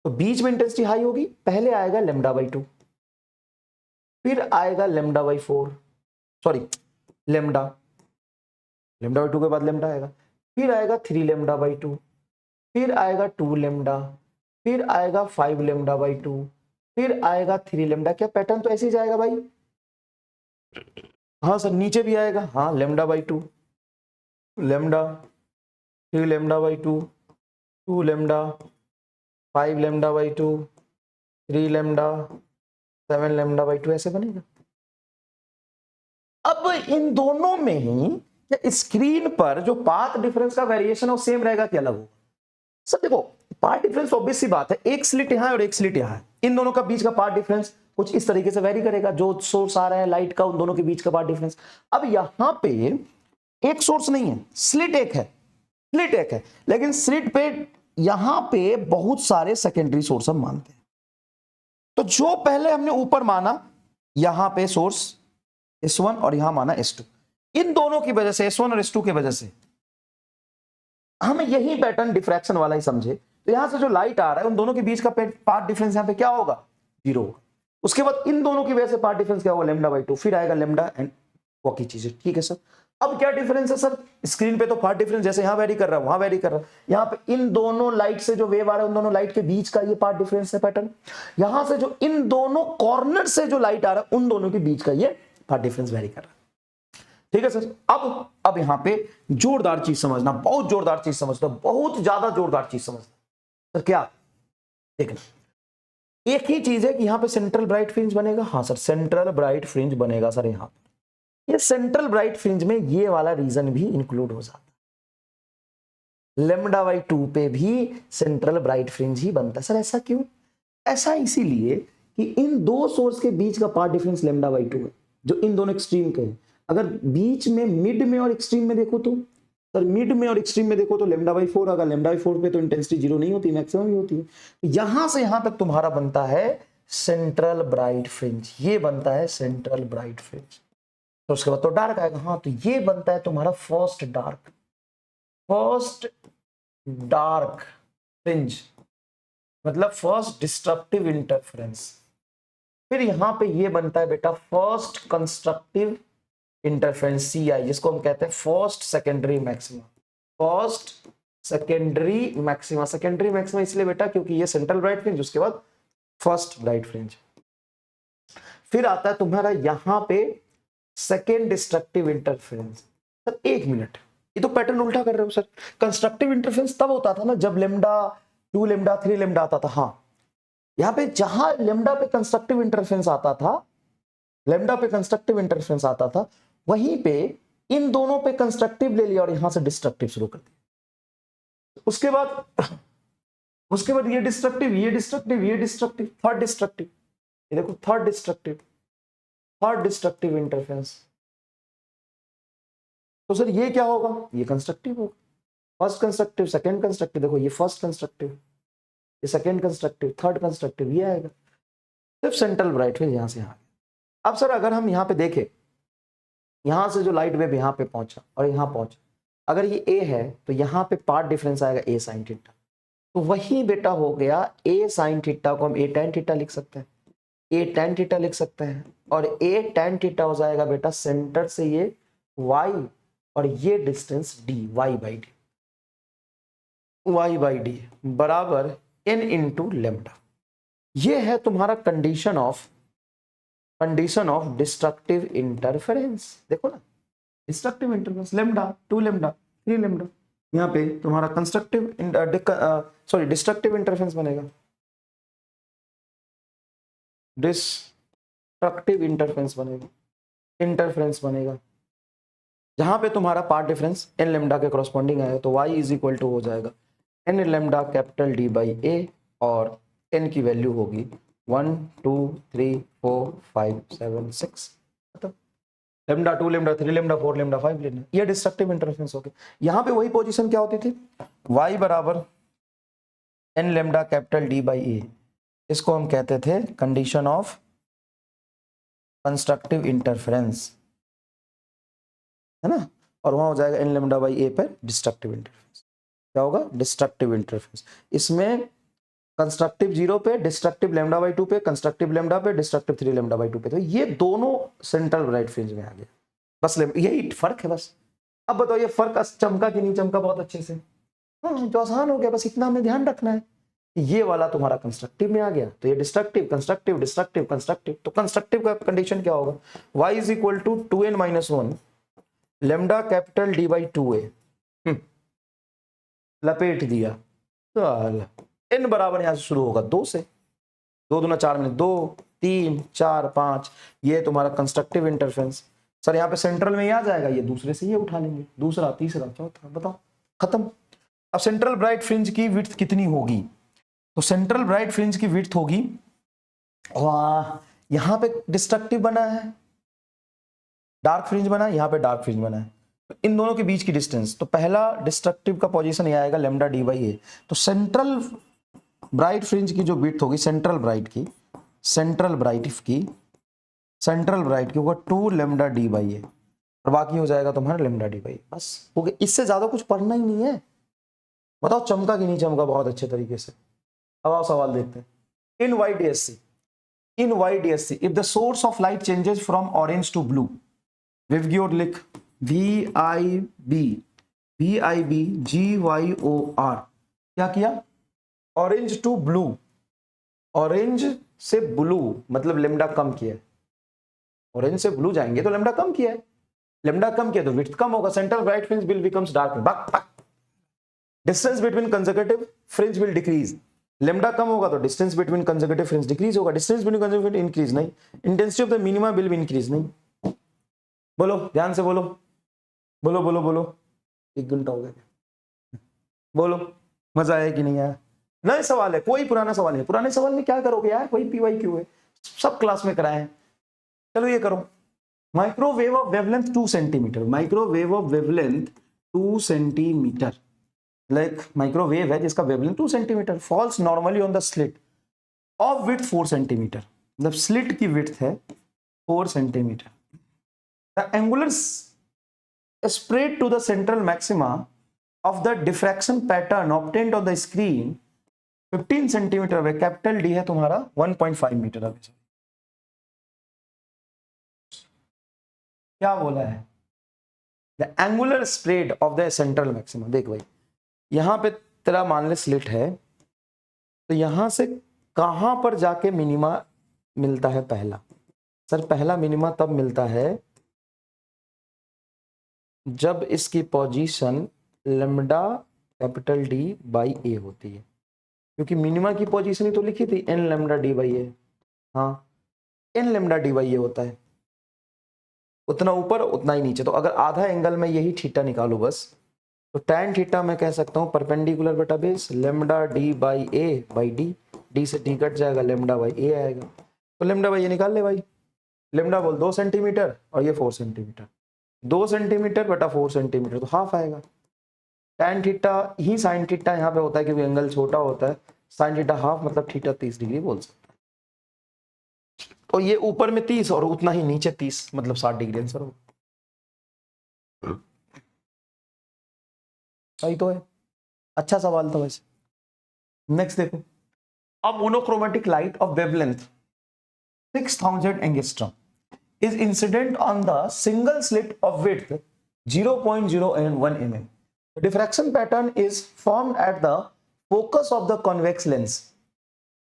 Speaker 1: तो बीच में इंटेंसिटी हाई होगी, पहले आएगा λ/2, फिर आएगा λ/4, सॉरी लैम्डा, λ/2 के बाद लैम्डा आएगा, फिर आएगा 3λ/2, फिर आएगा 2λ, फिर आएगा 5λ/2, फिर आएगा 3λ। क्या पैटर्न तो ऐसे ही जाएगा भाई? हाँ सर, नीचे भी आएगा, हाँ λ/2, लैम्डा, 3λ/2, 2λ, 5λ/2, 3λ, 7λ/2, ऐसे बनेगा। अब इन दोनों में ही स्क्रीन पर जो पाथ डिफरेंस का वेरिएशन है वो सेम रहेगा कि अलग होगा? सर देखो, पार्ट डिफरेंस ऑब्वियस सी बात है, एक स्लिट यहां है और एक स्लिट यहां है, इन दोनों का बीच का पार्ट डिफरेंस कुछ इस तरीके से वेरी करेगा। जो सोर्स आ रहा है लाइट का, उन दोनों के बीच का पार्ट डिफरेंस। अब यहां पे एक सोर्स नहीं है, स्लिट एक है, स्लिट एक है, लेकिन स्लिट पे यहां पे बहुत सारे सेकेंडरी सोर्स हम मानते हैं। तो जो पहले हमने ऊपर माना, यहां पे सोर्स S1 और यहां माना S2, इन दोनों की वजह से, S1 और S2 की वजह से हम यही पैटर्न डिफ्रैक्शन वाला ही समझे। तो यहां से जो लाइट आ रहा है उन दोनों के बीच का पार्ट डिफरेंस यहां पे क्या होगा? 0 होगा। उसके बाद इन दोनों की वजह से पार्ट डिफरेंस क्या होगा? λ/2, फिर आएगा लैम्डा एंड बाकी चीजें। ठीक है सर, अब क्या डिफरेंस है सर? स्क्रीन पे तो पार्ट डिफरेंस जैसे यहां वेरी कर रहा है वहां वेरी कर रहा है, यहां पे इन दोनों लाइट से जो वेव आ रहा है उन दोनों लाइट के बीच का ये पार्ट डिफरेंस है पैटर्न। यहां से जो इन दोनों कॉर्नर से जो लाइट आ रहा है उन दोनों के बीच का ये पार्ट डिफरेंस वेरी कर रहा है। ठीक है सर, अब यहां पे जोरदार चीज समझना, बहुत जोरदार चीज समझना, बहुत ज्यादा जोरदार चीज समझना। सर क्या? देखना, एक ही चीज है कि यहां पे सेंट्रल ब्राइट फ्रिंज बनेगा। हाँ सर, सेंट्रल ब्राइट फ्रिंज बनेगा सर यहां पर। ये सेंट्रल ब्राइट फ्रिंज में ये वाला रीजन भी इंक्लूड हो जाता है, λ/2 पे भी सेंट्रल ब्राइट फ्रिंज ही बनता है। सर ऐसा क्यों? ऐसा इसीलिए कि इन दो सोर्स के बीच का पार्ट डिफरेंस λ/2 है, जो इन दोनों एक्सट्रीम के हैं। अगर बीच में, मिड में और एक्सट्रीम में देखो तो, सर मिड में और एक्सट्रीम में देखो तो λ/4, अगर λ/4 पे तो इंटेंसिटी 0 नहीं होती, मैक्सिमम ही होती है। तो यहां से यहां तक तुम्हारा बनता है सेंट्रल ब्राइट फ्रिंज, ये बनता है सेंट्रल ब्राइट फ्रिंज। तो उसके बाद तो डार्क आएगा। हाँ, तो ये बनता है तुम्हारा first dark, first dark fringe, मतलब फर्स्ट डिस्ट्रक्टिव इंटरफेरेंस। फिर यहां पे ये बनता है बेटा फर्स्ट कंस्ट्रक्टिव इंटरफेरेंस CI, जिसको हम कहते हैं first secondary maxima. First secondary maxima, secondary maxima इसलिए बेटा क्योंकि ये सेंट्रल ब्राइट फ्रिंज, उसके बाद फर्स्ट ब्राइट फ्रिंज। फिर आता है तुम्हारा यहां पे सेकेंड डिस्ट्रक्टिव इंटरफेरेंस। सर एक मिनट, ये तो पैटर्न उल्टा कर रहे हो सर। कंस्ट्रक्टिव इंटरफेरेंस तब होता था ना जब लेमडा 2 लेमडा 3 लेमडा आता था। हाँ, यहाँ पे जहां लेमडा पे कंस्ट्रक्टिव इंटरफेरेंस आता था, लेमडा पे कंस्ट्रक्टिव इंटरफेरेंस आता था, वहीं पे इन दोनों पे कंस्ट्रक्टिव ले लिया और यहां से डिस्ट्रक्टिव शुरू कर दिया। उसके बाद ये डिस्ट्रक्टिव, ये डिस्ट्रक्टिव, ये डिस्ट्रक्टिव, थर्ड डिस्ट्रक्टिव, ये देखो third destructive, third destructive interference. तो सर ये क्या होगा, ये कंस्ट्रक्टिव होगा। फर्स्ट कंस्ट्रक्टिव, सेकंड कंस्ट्रक्टिव, देखो ये फर्स्ट कंस्ट्रक्टिव, ये सेकंड कंस्ट्रक्टिव, थर्ड कंस्ट्रक्टिव, ये आएगा। सिर्फ सेंट्रल ब्राइट फ्रिंज यहां से यहां। अब सर अगर हम यहां पे देखें, यहां से जो लाइट वेव यहां पे पहुंचा और यहां पहुंचा, अगर ये ए है तो यहां पे पार्ट डिफरेंस आएगा ए साइन थीटा। तो वही बेटा हो गया ए साइन थीटा को हम ए टेन थीटा लिख सकते हैं, ए टेन थीटा लिख सकते हैं, और ए टेन थीटा हो जाएगा बेटा सेंटर से ये वाई और ये distance d, y by d, y by d बराबर एन इंटू लेमडा। ये है तुम्हारा कंडीशन ऑफ डिस्ट्रक्टिव इंटरफेरेंस। देखो ना, destructive interference lambda 2 lambda 3 lambda, यहाँ पे तुम्हारा कंस्ट्रक्टिव डिस्ट्रक्टिव इंटरफेरेंस बनेगा, डिस्ट्रक्टिव इंटरफेरेंस बनेगा जहां पे तुम्हारा पार्ट डिफरेंस एन लेमडा के कॉरस्पॉन्डिंग आएगा। तो y इज इक्वल टू हो जाएगा n lambda capital D by a, और n की वैल्यू होगी 1 2 3 4 5 7 6, मतलब लेमडा 2 लेमडा 3 लेमडा 4 लेमडा 5 लेना। ये डिस्ट्रक्टिव इंटरफेरेंस हो गया। यहाँ पे वही पोजीशन क्या होती थी, y बराबर n lambda capital D by a, इसको हम कहते थे कंडीशन ऑफ कंस्ट्रक्टिव इंटरफेरेंस, है ना। और वहां हो जाएगा एन लेमडा बाई ए पर डिस्ट्रक्टिव इंटरफेरेंस। क्या होगा, डिस्ट्रक्टिव इंटरफेरेंस। इसमें कंस्ट्रक्टिव 0 पे, डिस्ट्रक्टिव लेमडा बाई 2 पे, कंस्ट्रक्टिव लेमडा पे, डिस्ट्रक्टिव 3 लेमडा बाई 2 पे। तो ये दोनों सेंट्रल ब्राइट फ्रिंज में आ गया, बस यही फर्क है बस। अब बताओ ये फर्क चमका कि नहीं चमका बहुत अच्छे से? हाँ, जो आसान हो गया, बस इतना हमें ध्यान रखना है। ये वाला तुम्हारा कंस्ट्रक्टिव में आ गया, तो ये डिस्ट्रक्टिव कंस्ट्रक्टिव डिस्ट्रक्टिव कंस्ट्रक्टिव। तो कंस्ट्रक्टिव का कंडीशन क्या होगा, y is equal to 2n-1 lambda capital D by 2a, लपेट दिया। तो n बराबर यहां से शुरू होगा 2 से, 2 दूना 4 में 2 3 4 5, ये तुम्हारा कंस्ट्रक्टिव इंटरफेरेंस। सर यहाँ पे सेंट्रल में ही आ जाएगा, ये दूसरे से ये उठा लेंगे, दूसरा तीसरा चौथा, बताओ खत्म। अब सेंट्रल ब्राइट फ्रिंज की विड्थ कितनी होगी, तो सेंट्रल ब्राइट फ्रिंज की विड्थ होगी, यहां पे डिस्ट्रक्टिव बना है, डार्क फ्रिंज बना है, यहाँ पे डार्क फ्रिंज बना है, तो इन दोनों के बीच की डिस्टेंस, तो पहला डिस्ट्रक्टिव का पोजीशन ये आएगा लेमडा डी बाई ए। तो सेंट्रल ब्राइट फ्रिंज की जो विड्थ होगी, सेंट्रल ब्राइट की होगा 2 लेमडा डी बाई ए, और बाकी हो जाएगा तुम्हारा लेमडा डी बाई, बस हो गया। इससे ज्यादा कुछ पढ़ना ही नहीं है। बताओ चमका कि नहीं चमका बहुत अच्छे तरीके से। अब आओ सवाल देखते हैं। इन YDSC if the source of light changes from orange to blue, विवग्योर लिख VIB GYOR, क्या किया, ऑरेंज टू ब्लू, ऑरेंज से ब्लू मतलब लेमडा कम किया है, ऑरेंज से ब्लू जाएंगे तो लेमडा कम किया है, लेमडा कम किया तो विड्थ कम होगा, central bright fringe will becomes dark, distance between consecutive fringe will decrease, lambda कम होगा तो distance between consecutive fringe decrease होगा, डिस्टेंस बिटवीन कंसेक्यूटिव इंक्रीज नहीं, intensity of the minima will be increase नहीं। बोलो ध्यान से बोलो, बोलो 1 घंटा हो गया, बोलो मजा आया कि नहीं आया? नए सवाल है, कोई पुराना सवाल नहीं। पुराने सवाल में क्या करोगे यार, वही PYQ है, सब क्लास में कराए हैं। चलो ये करो, microwave of wavelength 2 centimetre, microwave of wavelength 2 centimetre, like microwave है जिसका wavelength 2 centimetre, falls normally on the slit of width 4 centimetre, मतलब स्लिट की विड्थ है 4 centimetre. The angular spread to the central maxima of the diffraction pattern obtained on the screen 15 centimetre है, capital D है तुम्हारा 1.5 metre है। क्या बोला है, the angular spread of the central maxima. देख भाई यहां पे तेरा मान ले स्लिट है, तो यहां से कहां पर जाके मिनिमा मिलता है पहला? सर पहला मिनिमा तब मिलता है जब इसकी position lambda capital D by a होती है, क्योंकि मिनिमा की पोजीशन ही तो लिखी थी एन लेमडा डी बाई ए। हाँ एन लेमडा डी बाई ए होता है, उतना ऊपर उतना ही नीचे। तो अगर आधा एंगल में यही थीटा निकालो बस, तो tan थीटा मैं कह सकता हूँ परपेंडिकुलर बटा base lambda D by A by D, D से डी कट जाएगा, लेमडा बाई ए आएगा। तो लेमडा बाई ए निकाल ले भाई, लेमडा बोल 2 सेंटीमीटर और ये 4 सेंटीमीटर, 2 सेंटीमीटर बटा 4 सेंटीमीटर तो हाफ आएगा। tan थीटा ही sin थीटा यहाँ पे होता है क्योंकि एंगल छोटा होता है, sin थीटा हाफ मतलब थीटा 30 डिग्री बोल सकते हैं। तो ये ऊपर में 30 और उतना ही नीचे 30 मतलब 60 डिग्री आंसर हो। सही तो है, अच्छा सवाल था वैसे। नेक्स्ट देखो, a monochromatic light of wavelength 6000 angstrom is incident on the single slit of width 0.001 mm. The diffraction pattern is formed at the focus of the convex lens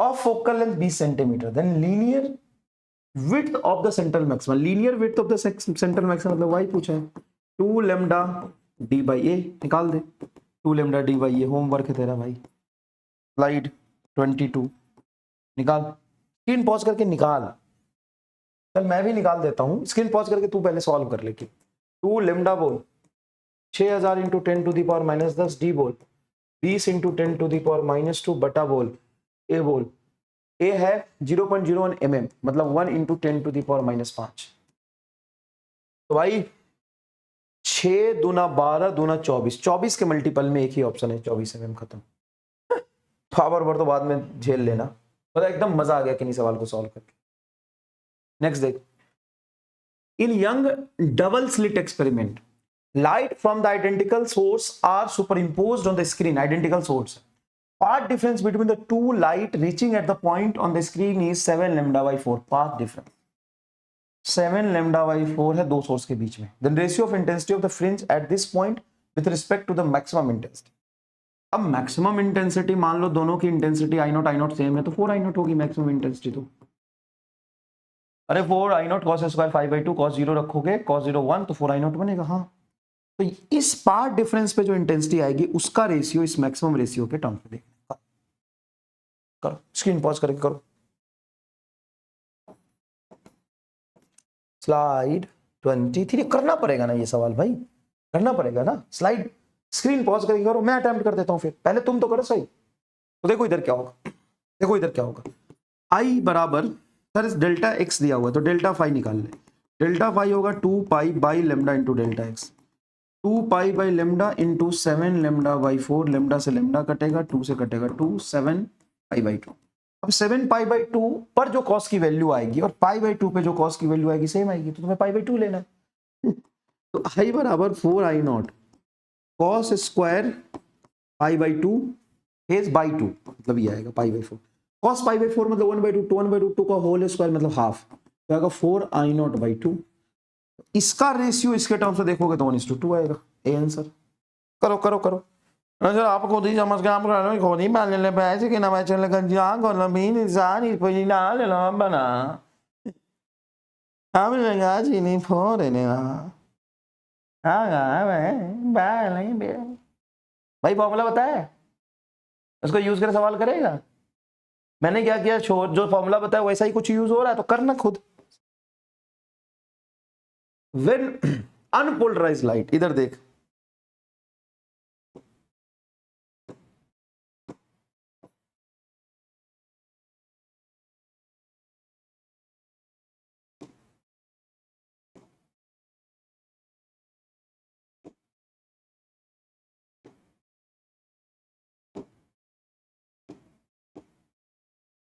Speaker 1: of focal length 20 centimeter. Then linear width of the central maxima. Linear width of the central maxima मतलब y पूछा है 2 lambda d by a, निकाल दे 2 lambda d by a, homework है तेरा भाई। Slide 22 निकाल, screen pause करके निकाल। चल मैं भी निकाल देता हूँ, स्क्रीन पॉज करके तू पहले सॉल्व कर ले। 2 लेमडा बोल 6000 into 10 to the power minus 10, D बोल 20 into 10 to the power minus 2 बटा बोल ए है 0.01 mm मतलब 1 into 10 to the power minus 5। तो भाई 6 दूना 12 दूना 24, 24 के मल्टीपल में एक ही ऑप्शन है 24 mm, खत्म। पावर पर तो बाद में झेल लेना, मतलब एकदम मजा आ गया किन्हीं सवाल को सॉल्व करके। नेक्स्ट देख, in Young double slit experiment light from the identical source are superimposed on the screen, identical source, path difference between the two light reaching at the point on the screen is 7 lambda by 4, path difference 7 lambda by 4 है दो सोर्स के बीच में। Then ratio of intensity of the fringe at this point with respect to the maximum intensity. अब maximum intensity मान लो दोनों की इंटेंसिटी आई नॉट सेम है, तो 4 आई नॉट होगी मैक्सिमम इंटेंसिटी। तो अरे 4 I naught cos square 5/2 cos 0 रखोगे कॉस 0 1 तो 4 आई नॉट बनेगा। हाँ तो इस पार्ट डिफरेंस पे जो इंटेंसिटी आएगी उसका रेशियो इस मैक्सिमम रेशियो के टर्म पे देखना। करो स्क्रीन पॉज करके करो, स्लाइड 23 करना पड़ेगा ना ये सवाल भाई, करना पड़ेगा ना। स्लाइड स्क्रीन पॉज करके करो, मैं अटेम्प्ट कर देता हूं फिर, पहले तुम तो करो सही। तो देखो इधर क्या होगा, देखो इधर क्या होगा, आई बराबर सर इस डेल्टा एक्स दिया हुआ है तो डेल्टा फाई निकाल ले। डेल्टा फाई होगा 2 pi by lambda into delta x, 2 pi by lambda into 7 lambda by 4, lambda से लेमडा कटेगा 2 से कटेगा 2, 7 पाई बाई 2। अब 7 पाई बाई 2 पर जो कॉस की वैल्यू आएगी और पाई बाई 2 पे जो कॉस की वैल्यू आएगी सेम आएगी, तो तुम्हें पाई बाई 2 लेना है। तो आई बराबर 4 I naught cos square pi by 2 phase by 2 मतलब ये आएगा pi by 4, cos pi by 4 मतलब 1/2, 1/2 का होल स्क्वायर मतलब हाफ, तो आएगा 4 आई नॉट बाई 2। इसका रेशियो इसके टर्म से देखोगे तो 1:2 आएगा, ए आंसर। करो करो करो सर, आप खुद ही समझ के आप खुद ही मान ले पैसे कि ना मैं चले गंजा को भी इंसान ही कोई ना ले लो बना हम लगा जी नहीं फोड़ ने हाँ भाई फॉर्मूला बताया उसको यूज कर सवाल करेगा। मैंने क्या किया, जो फॉर्मूला बताया वैसा ही कुछ यूज हो रहा है तो करना खुद। When unpolarized light, इधर देख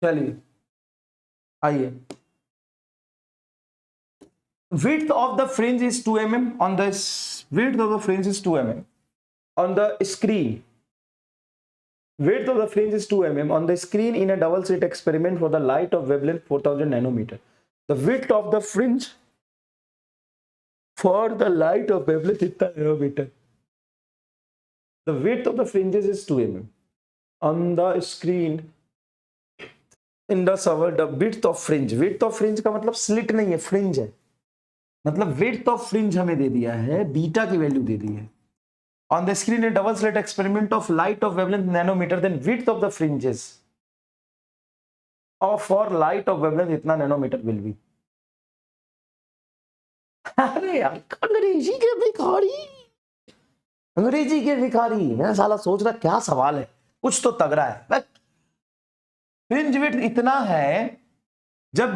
Speaker 1: चलिए आइए, width of the fringe is 2 mm on the width of the fringe is 2 mm on the screen, width of the fringe is 2 mm on the screen in a double slit experiment for the light of wavelength 4000 nanometer. The width of the fringe For the light of wavelength इतना nanometre, the width of the fringes is 2 mm. On the screen in the server, the width of fringe का मतलब slit नहीं है, fringe है, मतलब width of fringe हमें दे दिया है, बीटा की वैल्यू दे दी है. On the screen a double slit experiment of light of wavelength nanometer, then width of the fringes or for light of wavelength इतना नैनोमीटर will be. अरे यार अंग्रेजी के भिखारी, मैं साला सोच रहा क्या सवाल है, कुछ तो तगड़ा है. फ्रिंज विड्थ इतना है जब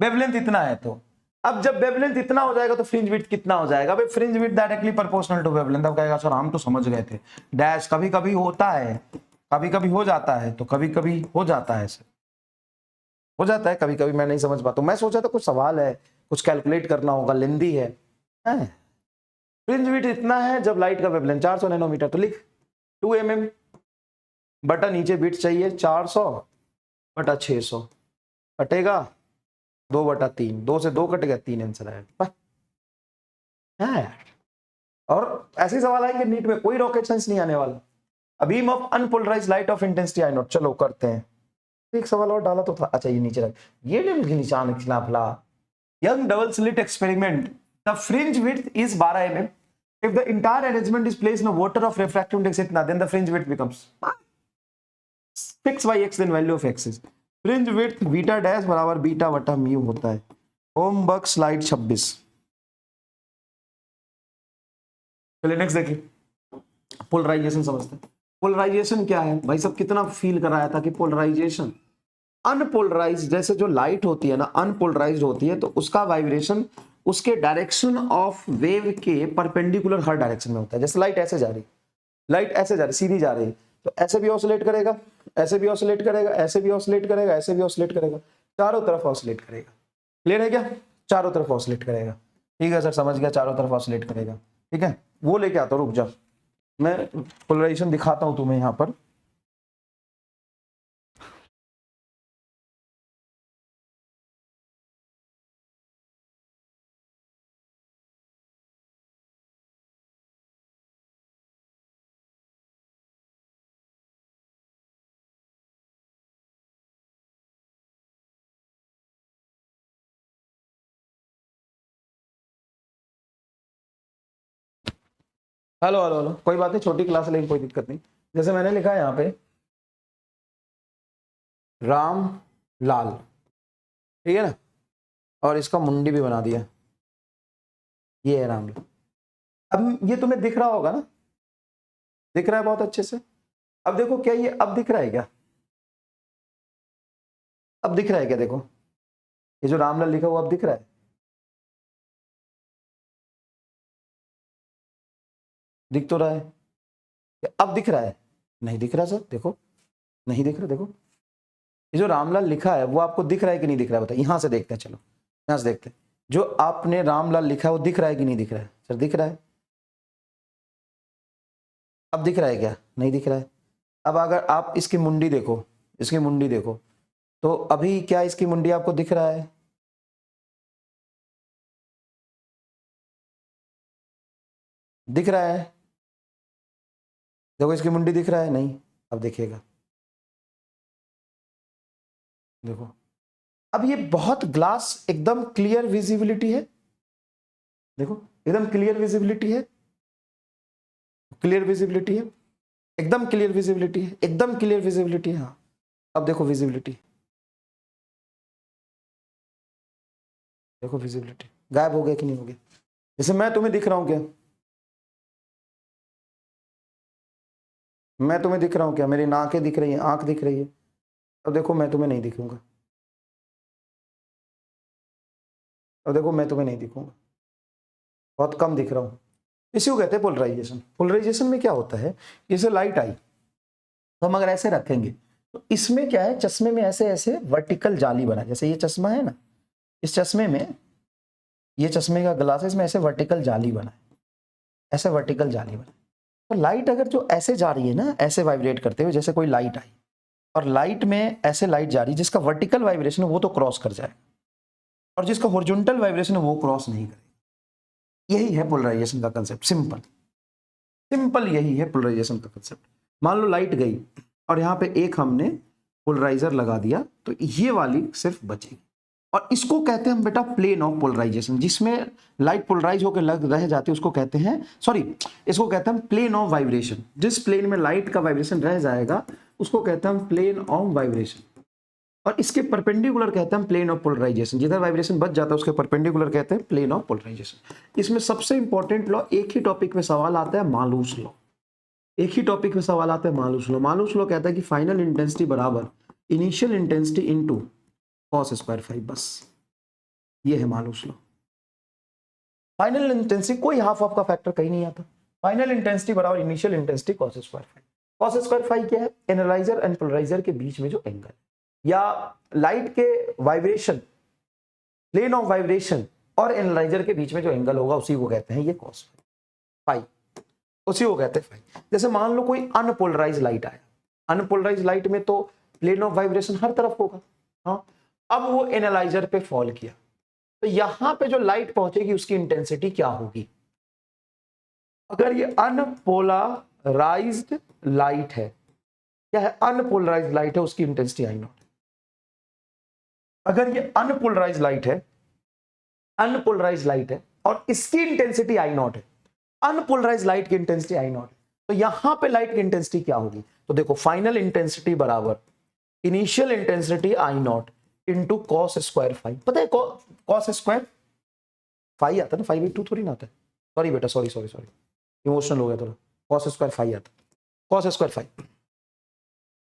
Speaker 1: वेवलेंथ इतना है, तो अब जब वेवलेंथ इतना हो जाएगा तो फ्रिंज विड्थ कितना हो जाएगा भाई? Fringe width directly proportional to wavelength. अब कहेगा सर हम तो समझ गए थे, डैश कभी कभी होता है, कभी कभी हो जाता है, तो कभी कभी हो जाता है सर, हो जाता है कभी कभी, मैं नहीं समझ पाता. मैं सोचा था कुछ सवाल है, कुछ कैलकुलेट करना होगा, लेंदी है. फ्रिंज विड्थ इतना है जब लाइट का वेवलेंथ 400 नैनोमीटर, तो लिख 2 mm बटा नीचे विड्थ चाहिए 400 बटा 600, कटेगा 2/3, 2 से 2 कट गया, 3 आंसर आएगा. और ऐसे सवाल आएंगे नीट में, कोई रॉकेट साइंस नहीं आने वाला. A beam of unpolarised light of intensity I0, चलो करते हैं. एक सवाल और डाला तो था, अच्छा ये नीचे रख, ये निशान खिलाफ ला. Young double slit experiment, the fringe width is 12 mm. If the entire arrangement is placed in a water of refractive index इतना, then the fringe width becomes fix by x, then value of x is fringe width beta dash बराबर beta बटा mu होता है. Homework slide 26. चलिए next देखिए, polarisation समझते हैं. Polarisation क्या है भाई? सब कितना फील कराया था कि पोलराइजेशन अनपोलराइज्ड, जैसे जो लाइट होती है ना अनपोलराइज्ड होती है, तो उसका वाइब्रेशन उसके डायरेक्शन ऑफ वेव के परपेंडिकुलर हर डायरेक्शन में होता है. जैसे लाइट ऐसे जा रही, लाइट ऐसे जा रही, सीधी जा रही, तो ऐसे भी ऑसिलेट करेगा, ऐसे भी ऑसिलेट करेगा, ऐसे भी ऑसिलेट करेगा, ऐसे भी ऑसिलेट करेगा, चारों तरफ ऑसिलेट करेगा. क्लियर है क्या? चारों तरफ ऑसिलेट करेगा. ठीक है सर समझ गया, चारों तरफ ऑसिलेट करेगा. ठीक है, वो लेके आता हूं, रुक जा, मैं पोलराइजेशन दिखाता हूं तुम्हें यहां पर. हेलो हेलो हेलो, कोई बात नहीं, छोटी क्लास है लेकिन कोई दिक्कत नहीं. जैसे मैंने लिखा है यहाँ पे राम लाल, ठीक है ना, और इसका मुंडी भी बना दिया, ये है राम लाल. अब ये तुम्हें दिख रहा होगा ना, दिख रहा है बहुत अच्छे से. अब देखो क्या ये अब दिख रहा है क्या? अब दिख रहा है क्या? देखो ये जो रामलाल लिखा हुआ अब दिख रहा है, दिख तो रहा है. अब दिख रहा है? नहीं दिख रहा सर, देखो नहीं दिख रहा. देखो ये जो रामलाल लिखा है वो आपको दिख रहा है कि नहीं दिख रहा है? बताइए, यहां से देखते हैं, चलो यहां से देखते हैं. जो आपने रामलाल लिखा है वो दिख रहा है कि नहीं दिख रहा है? सर दिख रहा है. अब दिख रहा है क्या? नहीं दिख रहा है. अब अगर आप इसकी मुंडी देखो, इसकी मुंडी देखो, तो अभी क्या इसकी मुंडी आपको दिख रहा है? दिख रहा है? देखो इसकी मुंडी दिख रहा है? नहीं. अब देखिएगा, देखो अब ये बहुत ग्लास एकदम क्लियर विजिबिलिटी है. देखो एकदम क्लियर विजिबिलिटी है, क्लियर विजिबिलिटी है, एकदम क्लियर विजिबिलिटी है, एकदम क्लियर विजिबिलिटी है. हाँ अब देखो विजिबिलिटी, देखो विजिबिलिटी गायब हो गया कि नहीं हो गया? जैसे मैं तुम्हें दिख रहा हूं क्या? मैं तुम्हें दिख रहा हूं क्या? मेरी नाकें दिख रही है, आंख दिख रही है. अब देखो मैं तुम्हें नहीं दिखूंगा, अब देखो मैं तुम्हें नहीं दिखूंगा, बहुत कम दिख रहा हूं. इसी को कहते हैं पोलराइजेशन. पोलराइजेशन में क्या होता है, जैसे लाइट आई तो हम अगर ऐसे रखेंगे तो इसमें क्या है, चश्मे में ऐसे ऐसे वर्टिकल जाली बना, जैसे ये चश्मा है ना, इस चश्मे में, ये चश्मे का ग्लासेस में ऐसे वर्टिकल जाली बना है, ऐसे वर्टिकल जाली बना. तो लाइट अगर जो ऐसे जा रही है ना, ऐसे वाइब्रेट करते हुए, जैसे कोई लाइट आई और लाइट में ऐसे लाइट जा रही है, जिसका वर्टिकल वाइब्रेशन है वो तो क्रॉस कर जाए, और जिसका हॉरिजॉन्टल वाइब्रेशन है वो क्रॉस नहीं करेगा. यही है पोलराइजेशन का कंसेप्ट, सिंपल सिंपल यही है पोलराइजेशन का कंसेप्ट। मान लो लाइट गई और यहाँ पे एक हमने पोलराइजर लगा दिया तो ये वाली सिर्फ बचेगी, और इसको कहते हैं हम बेटा प्लेन ऑफ पोलराइजेशन। जिसमें लाइट पोलराइज होकर लग रह जाती है उसको कहते हैं, सॉरी, इसको कहते हैं प्लेन ऑफ वाइब्रेशन। जिस प्लेन में लाइट का वाइब्रेशन रह जाएगा उसको कहते हैं प्लेन ऑफ वाइब्रेशन, और इसके परपेंडिकुलर कहते हैं प्लेन ऑफ पोलराइजेशन। जिधर वाइब्रेशन बच जाता है उसके परपेंडिकुलर कहते हैं प्लेन ऑफ पोलराइजेशन। इसमें सबसे इंपॉर्टेंट लॉ, एक ही टॉपिक में सवाल आता है, मालूस लॉ। एक ही टॉपिक में सवाल आता है, मालूस लॉ। मालूस लॉ कहता है कि फाइनल इंटेंसिटी बराबर initial intensity into cos square phi, बस ये है मालूस लॉ। फाइनल इंटेंसिटी कोई हाफ ऑफ का फैक्टर कहीं नहीं आता। फाइनल इंटेंसिटी बराबर initial intensity cos square phi. Cos square phi क्या है? एनालाइजर एंड पोलराइजर के बीच में जो एंगल, या लाइट के वाइब्रेशन, प्लेन ऑफ वाइब्रेशन और एनालाइजर के बीच में जो एंगल होगा उसी को कहते हैं ये कॉस फाई, उसी को कहते हैं फाई। जैसे मान लो कोई अनपोलराइज लाइट आया, अनपोलराइज लाइट में तो प्लेन ऑफ वाइब्रेशन हर तरफ होगा, हाँ। अब वो एनालाइजर पे फॉल किया तो यहां पे जो लाइट पहुंचेगी उसकी इंटेंसिटी क्या होगी? अगर ये अनपोलराइज्ड लाइट है, क्या है? अनपोलराइज्ड लाइट है, उसकी इंटेंसिटी आई नॉट। अगर ये अनपोलराइज्ड लाइट है, अनपोलराइज्ड लाइट है और इसकी इंटेंसिटी आई नॉट है, अनपोलराइज्ड लाइट की इंटेंसिटी आई नॉट है, तो यहां पे लाइट की इंटेंसिटी क्या होगी? तो देखो, फाइनल इंटेंसिटी बराबर initial intensity I naught into cos square phi. पता है कॉस स्क्वायर फाई आता है ना, 5/2 थोड़ी ना आता है। सॉरी बेटा, सॉरी सॉरी सॉरी, इमोशनल हो गया थोड़ा। कॉस स्क्वायर फाई आता है, कॉस स्क्वायर फाई।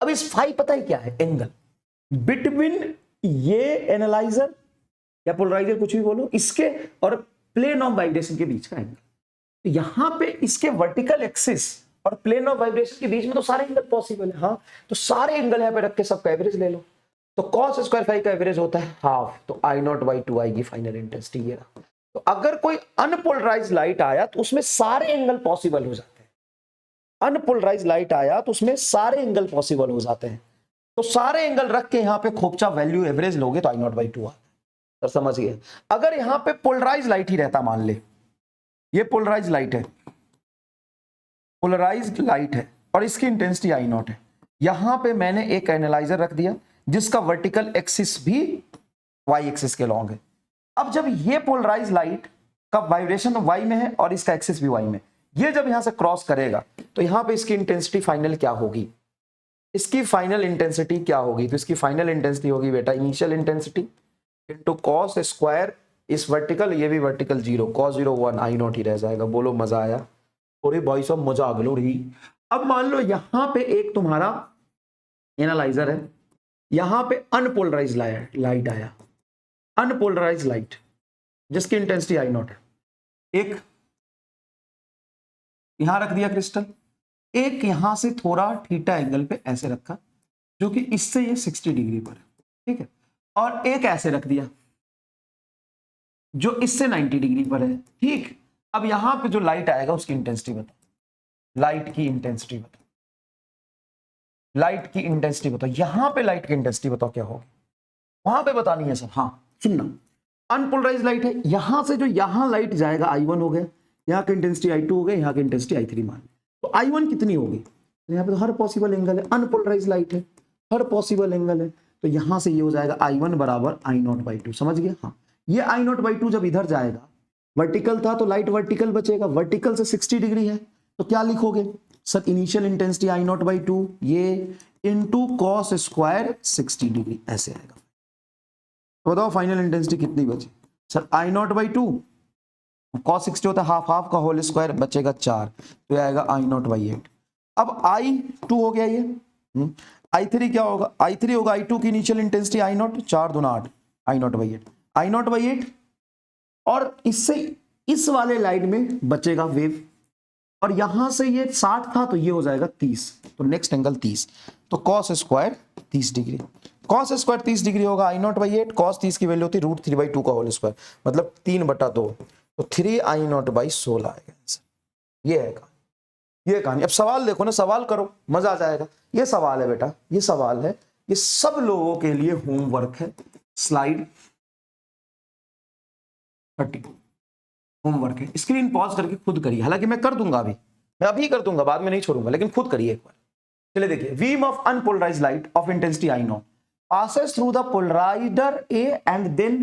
Speaker 1: अब इस फाई पता है क्या है? एंगल बिटवीन ये एनालाइजर या पोलराइजर, कुछ भी बोलो, इसके और प्लेन ऑफ वाइब्रेशन के बीच का एंगल। तो यहां पे इसके वर्टिकल एक्सिस और प्लेन ऑफ वाइब्रेशन के बीच में तो सारे एंगल पॉसिबल है, हाँ। तो सारे एंगल यहां पे रख के सबका एवरेज ले लो। तो कॉस स्क्वायर फाई का एवरेज होता है हाफ, तो आई नॉट बाई 2 आएगी फाइनल इंटेंसिटी, ये रहा। तो अगर कोई अनपोलराइज लाइट आया तो उसमें सारे एंगल पॉसिबल हो जाते हैं। अनपोलराइज लाइट आया तो उसमें सारे एंगल पॉसिबल हो जाते हैं। तो सारे एंगल रख के यहां पे खोपचा वैल्यू एवरेज लोगे तो आई नॉट बाई 2 आता है। समझ गए? अगर यहां पे पोलराइज लाइट ही रहता, मान ले ये पोलराइज लाइट है, पोलराइज्ड लाइट है और इसकी इंटेंसिटी आई नॉट है, यहां पे मैंने एक एनालाइजर रख दिया जिसका वर्टिकल एक्सिस भी वाई एक्सिस के लॉन्ग है। अब जब ये पोलराइज लाइट का वाइब्रेशन वाई में है और इसका एक्सिस भी वाई में, ये जब यहां से क्रॉस करेगा तो यहां पे इसकी इंटेंसिटी फाइनल क्या होगी? इसकी फाइनल इंटेंसिटी क्या होगी? तो इसकी फाइनल इंटेंसिटी होगी बेटा initial intensity into cos square, इस वर्टिकल ये भी वर्टिकल 0, cos 0 1, आई नॉट ही रह जाएगा। बोलो मजा आया? पूरी बॉय सब मजा आ गलो रही। अब मान लो यहां पे एक तुम्हारा एनालाइजर है, यहां पे अनपोलराइज लाइट आया, अनपोलराइज लाइट जिसकी इंटेंसिटी आई नॉट है। एक यहां रख दिया क्रिस्टल, एक यहां से थोड़ा थीटा एंगल पे ऐसे रखा जो कि इससे ये 60 डिग्री पर है, ठीक है, और एक ऐसे रख दिया जो इससे 90 डिग्री पर है, ठीक। अब यहां पे जो लाइट आएगा उसकी इंटेंसिटी बताओ, लाइट की इंटेंसिटी बताओ, लाइट की इंटेंसिटी बताओ, यहां पे लाइट की इंटेंसिटी बताओ क्या होगी? वहां पे बतानी है सब, हाँ सुनना। अनपोलराइज लाइट है, यहां से जो यहां लाइट जाएगा I1 हो गया, यहां की इंटेंसिटी I2 हो गया, यहां की इंटेंसिटी I3 मान। तो I1 कितनी होगी? तो यहाँ पे तो हर पॉसिबल एंगल है, अनपोलराइज लाइट है, हर पॉसिबल एंगल है, तो यहां से ये हो जाएगा I1 बराबर I नॉट बाई 2। समझ गए? हाँ, ये I नॉट बाई 2 जब इधर जाएगा, वर्टिकल था तो लाइट वर्टिकल बचेगा, वर्टिकल से 60 डिग्री है तो क्या लिखोगे sir? Initial intensity I not by 2 ये इनटू कॉस स्क्वायर 60 डिग्री, ऐसे आएगा। तो बताओ फाइनल इंटेंसिटी कितनी बची sir? I not by 2, cos 60 होता है हाफ, हाफ का होल स्क्वायर बचेगा 4, तो ये आएगा I नॉट बाई 8। अब I2 हो गया ये, I3 क्या होगा? I3 होगा I2 की इनिशियल इंटेंसिटी I नॉट, 4 दूना 8, I not by 8, I not by 8, और इससे इस वाले लाइन में बचेगा वेव, और यहां से ये 60 था तो ये हो जाएगा 30, तो नेक्स्ट एंगल 30, तो cos square 30 degree, cos square 30 degree होगा I नॉट बाई 8, कॉस 30 की वैल्यू होती है √3/2 का होल स्क्वायर, मतलब 3/2, तो 3 I नॉट बाई 16 आएगा आंसर। ये है कहानी, ये कहानी। अब सवाल देखो ना, सवाल करो, मजा आ जाएगा। ये सवाल है बेटा, ये सवाल है, ये सब लोगों के लिए होमवर्क है। स्लाइड 32, होमवर्क है, स्क्रीन पॉज करके खुद करिए, हालांकि मैं कर दूंगा, मैं अभी कर दूंगा, बाद में नहीं छोड़ूंगा, लेकिन खुद करिए एक बार। चलिए देखिए, beam of unpolarised light of intensity I not passes through the polarizer A and then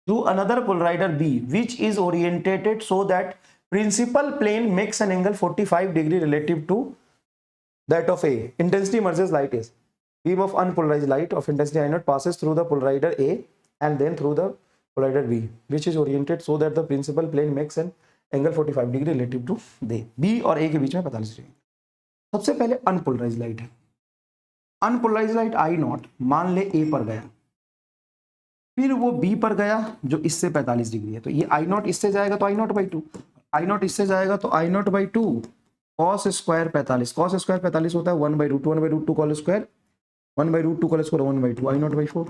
Speaker 1: through another polarizer B, which is orientated so that principal plane makes an angle 45 degree relative to that of A. Intensity versus light is beam of unpolarized light of intensity I naught passes through the polarizer A and then through the polarizer B, which is oriented so that the principal plane makes an angle 45 degree relative to B और A के बीच में 45 degree. सबसे पहले unpolarised light है, unpolarised light I not मान ले A पर गया, फिर वो B पर गया जो इससे 45 डिग्री है, तो ये I नॉट इससे जाएगा तो I not by 2, I not इससे जाएगा तो I not by 2 cos square 45, cos square 45 होता है 1/√2 call square 1/√2 call square 1/2 I not by 4,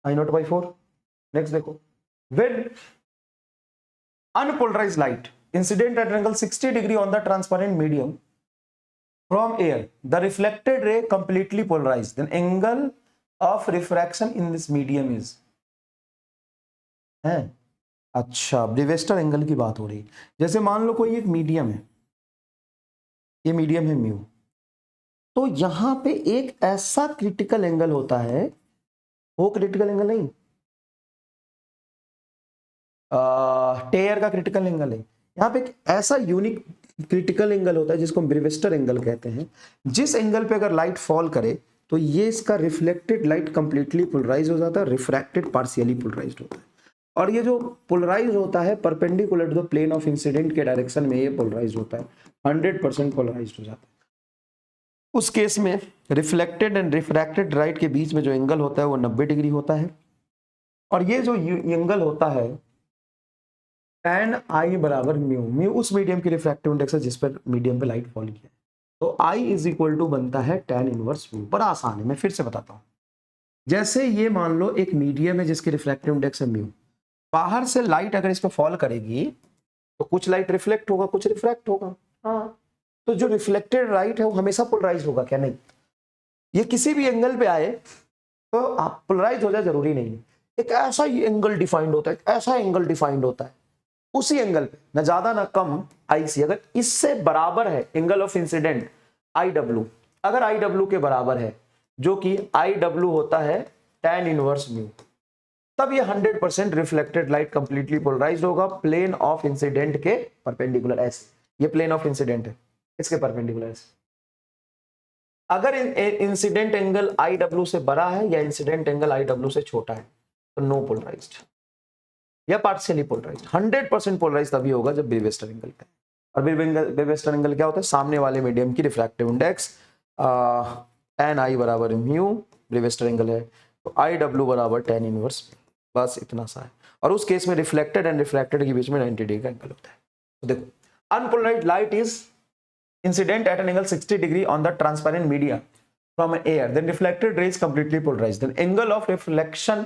Speaker 1: I not by 4। Next देखो, when unpolarized light incident at an angle 60 degree on the transparent medium from air, the reflected ray completely polarized, then angle of refraction in this medium is है। अच्छा, ब्रेवेस्टर angle की बात हो रही, जैसे मान लो कोई एक मीडियम है, ये मीडियम है म्यू, तो यहां पे एक ऐसा क्रिटिकल एंगल होता है, वो क्रिटिकल एंगल नहीं, टेयर का क्रिटिकल एंगल है, यहाँ पे एक ऐसा यूनिक क्रिटिकल एंगल होता है जिसको हम ब्रेवेस्टर एंगल कहते हैं, जिस एंगल पे अगर लाइट फॉल करे तो ये इसका रिफ्लेक्टेड लाइट कंप्लीटली पोलराइज हो जाता है, रिफ्रैक्टेड पार्शियली पोलराइज्ड होता है, और ये जो पोलराइज होता है perpendicular to the plane of incident के डायरेक्शन में ये पोलराइज होता है, 100% पोलराइज्ड हो जाता है। उस केस में रिफ्लेक्टेड एंड रिफ्रैक्टेड लाइट के बीच में जो एंगल होता है वो 90 डिग्री होता है, और ये जो एंगल होता है tan I बराबर म्यू, म्यू उस मीडियम की रिफ्रैक्टिव इंडेक्स है जिस पर मीडियम पे लाइट फॉल किया है, तो I इज इक्वल टू बनता है tan इनवर्स म्यू। बड़ा आसान है, मैं फिर से बताता हूँ, जैसे ये मान लो एक मीडियम है जिसकी रिफ्रैक्टिव इंडेक्स है म्यू, बाहर से लाइट अगर इस पर फॉल करेगी तो कुछ लाइट रिफ्लेक्ट होगा, कुछ रिफ्रैक्ट होगा, हाँ, तो जो रिफ्लेक्टेड लाइट है वो हमेशा पोलराइज होगा क्या? नहीं, ये किसी भी एंगल पे आए तो आप पोलराइज हो जाए जरूरी नहीं है, एक ऐसा ही एंगल डिफाइंड होता है, ऐसा एंगल डिफाइंड होता है, उसी एंगल पे न ज्यादा ना कम IC, अगर इससे बराबर है एंगल ऑफ इंसिडेंट IW, अगर IW के बराबर है जो कि IW होता है tan इनवर्स म्यू, तब ये 100% रिफ्लेक्टेड लाइट कंप्लीटली पोलराइज्ड होगा प्लेन ऑफ इंसिडेंट के परपेंडिकुलर, ऐसे ये प्लेन ऑफ इंसिडेंट है, इसके परपेंडिकुलर ऐसे। अगर इंसिडेंट एंगल IW से बड़ा है या इंसिडेंट एंगल IW से छोटा है तो नो पोलराइज्ड या पार्शियली पोलराइज्ड। 100% पोलराइज्ड तभी होगा जब ब्रेवेस्टर एंगल का, और ब्रेवेस्टर एंगल क्या होता है? सामने वाले मीडियम की रिफ्रैक्टिव इंडेक्स tan I बराबर म्यू, ब्रेवेस्टर एंगल है तो IW बराबर tan इनवर्स, बस इतना सा है, और उस केस में रिफ्लेक्टेड एंड रिफ्रैक्टेड के बीच में 90 डिग्री का एंगल होता है। तो देखो, unpolarised light is incident at an angle 60 degree on the transparent media from air, then reflected rays completely polarised, then angle of refraction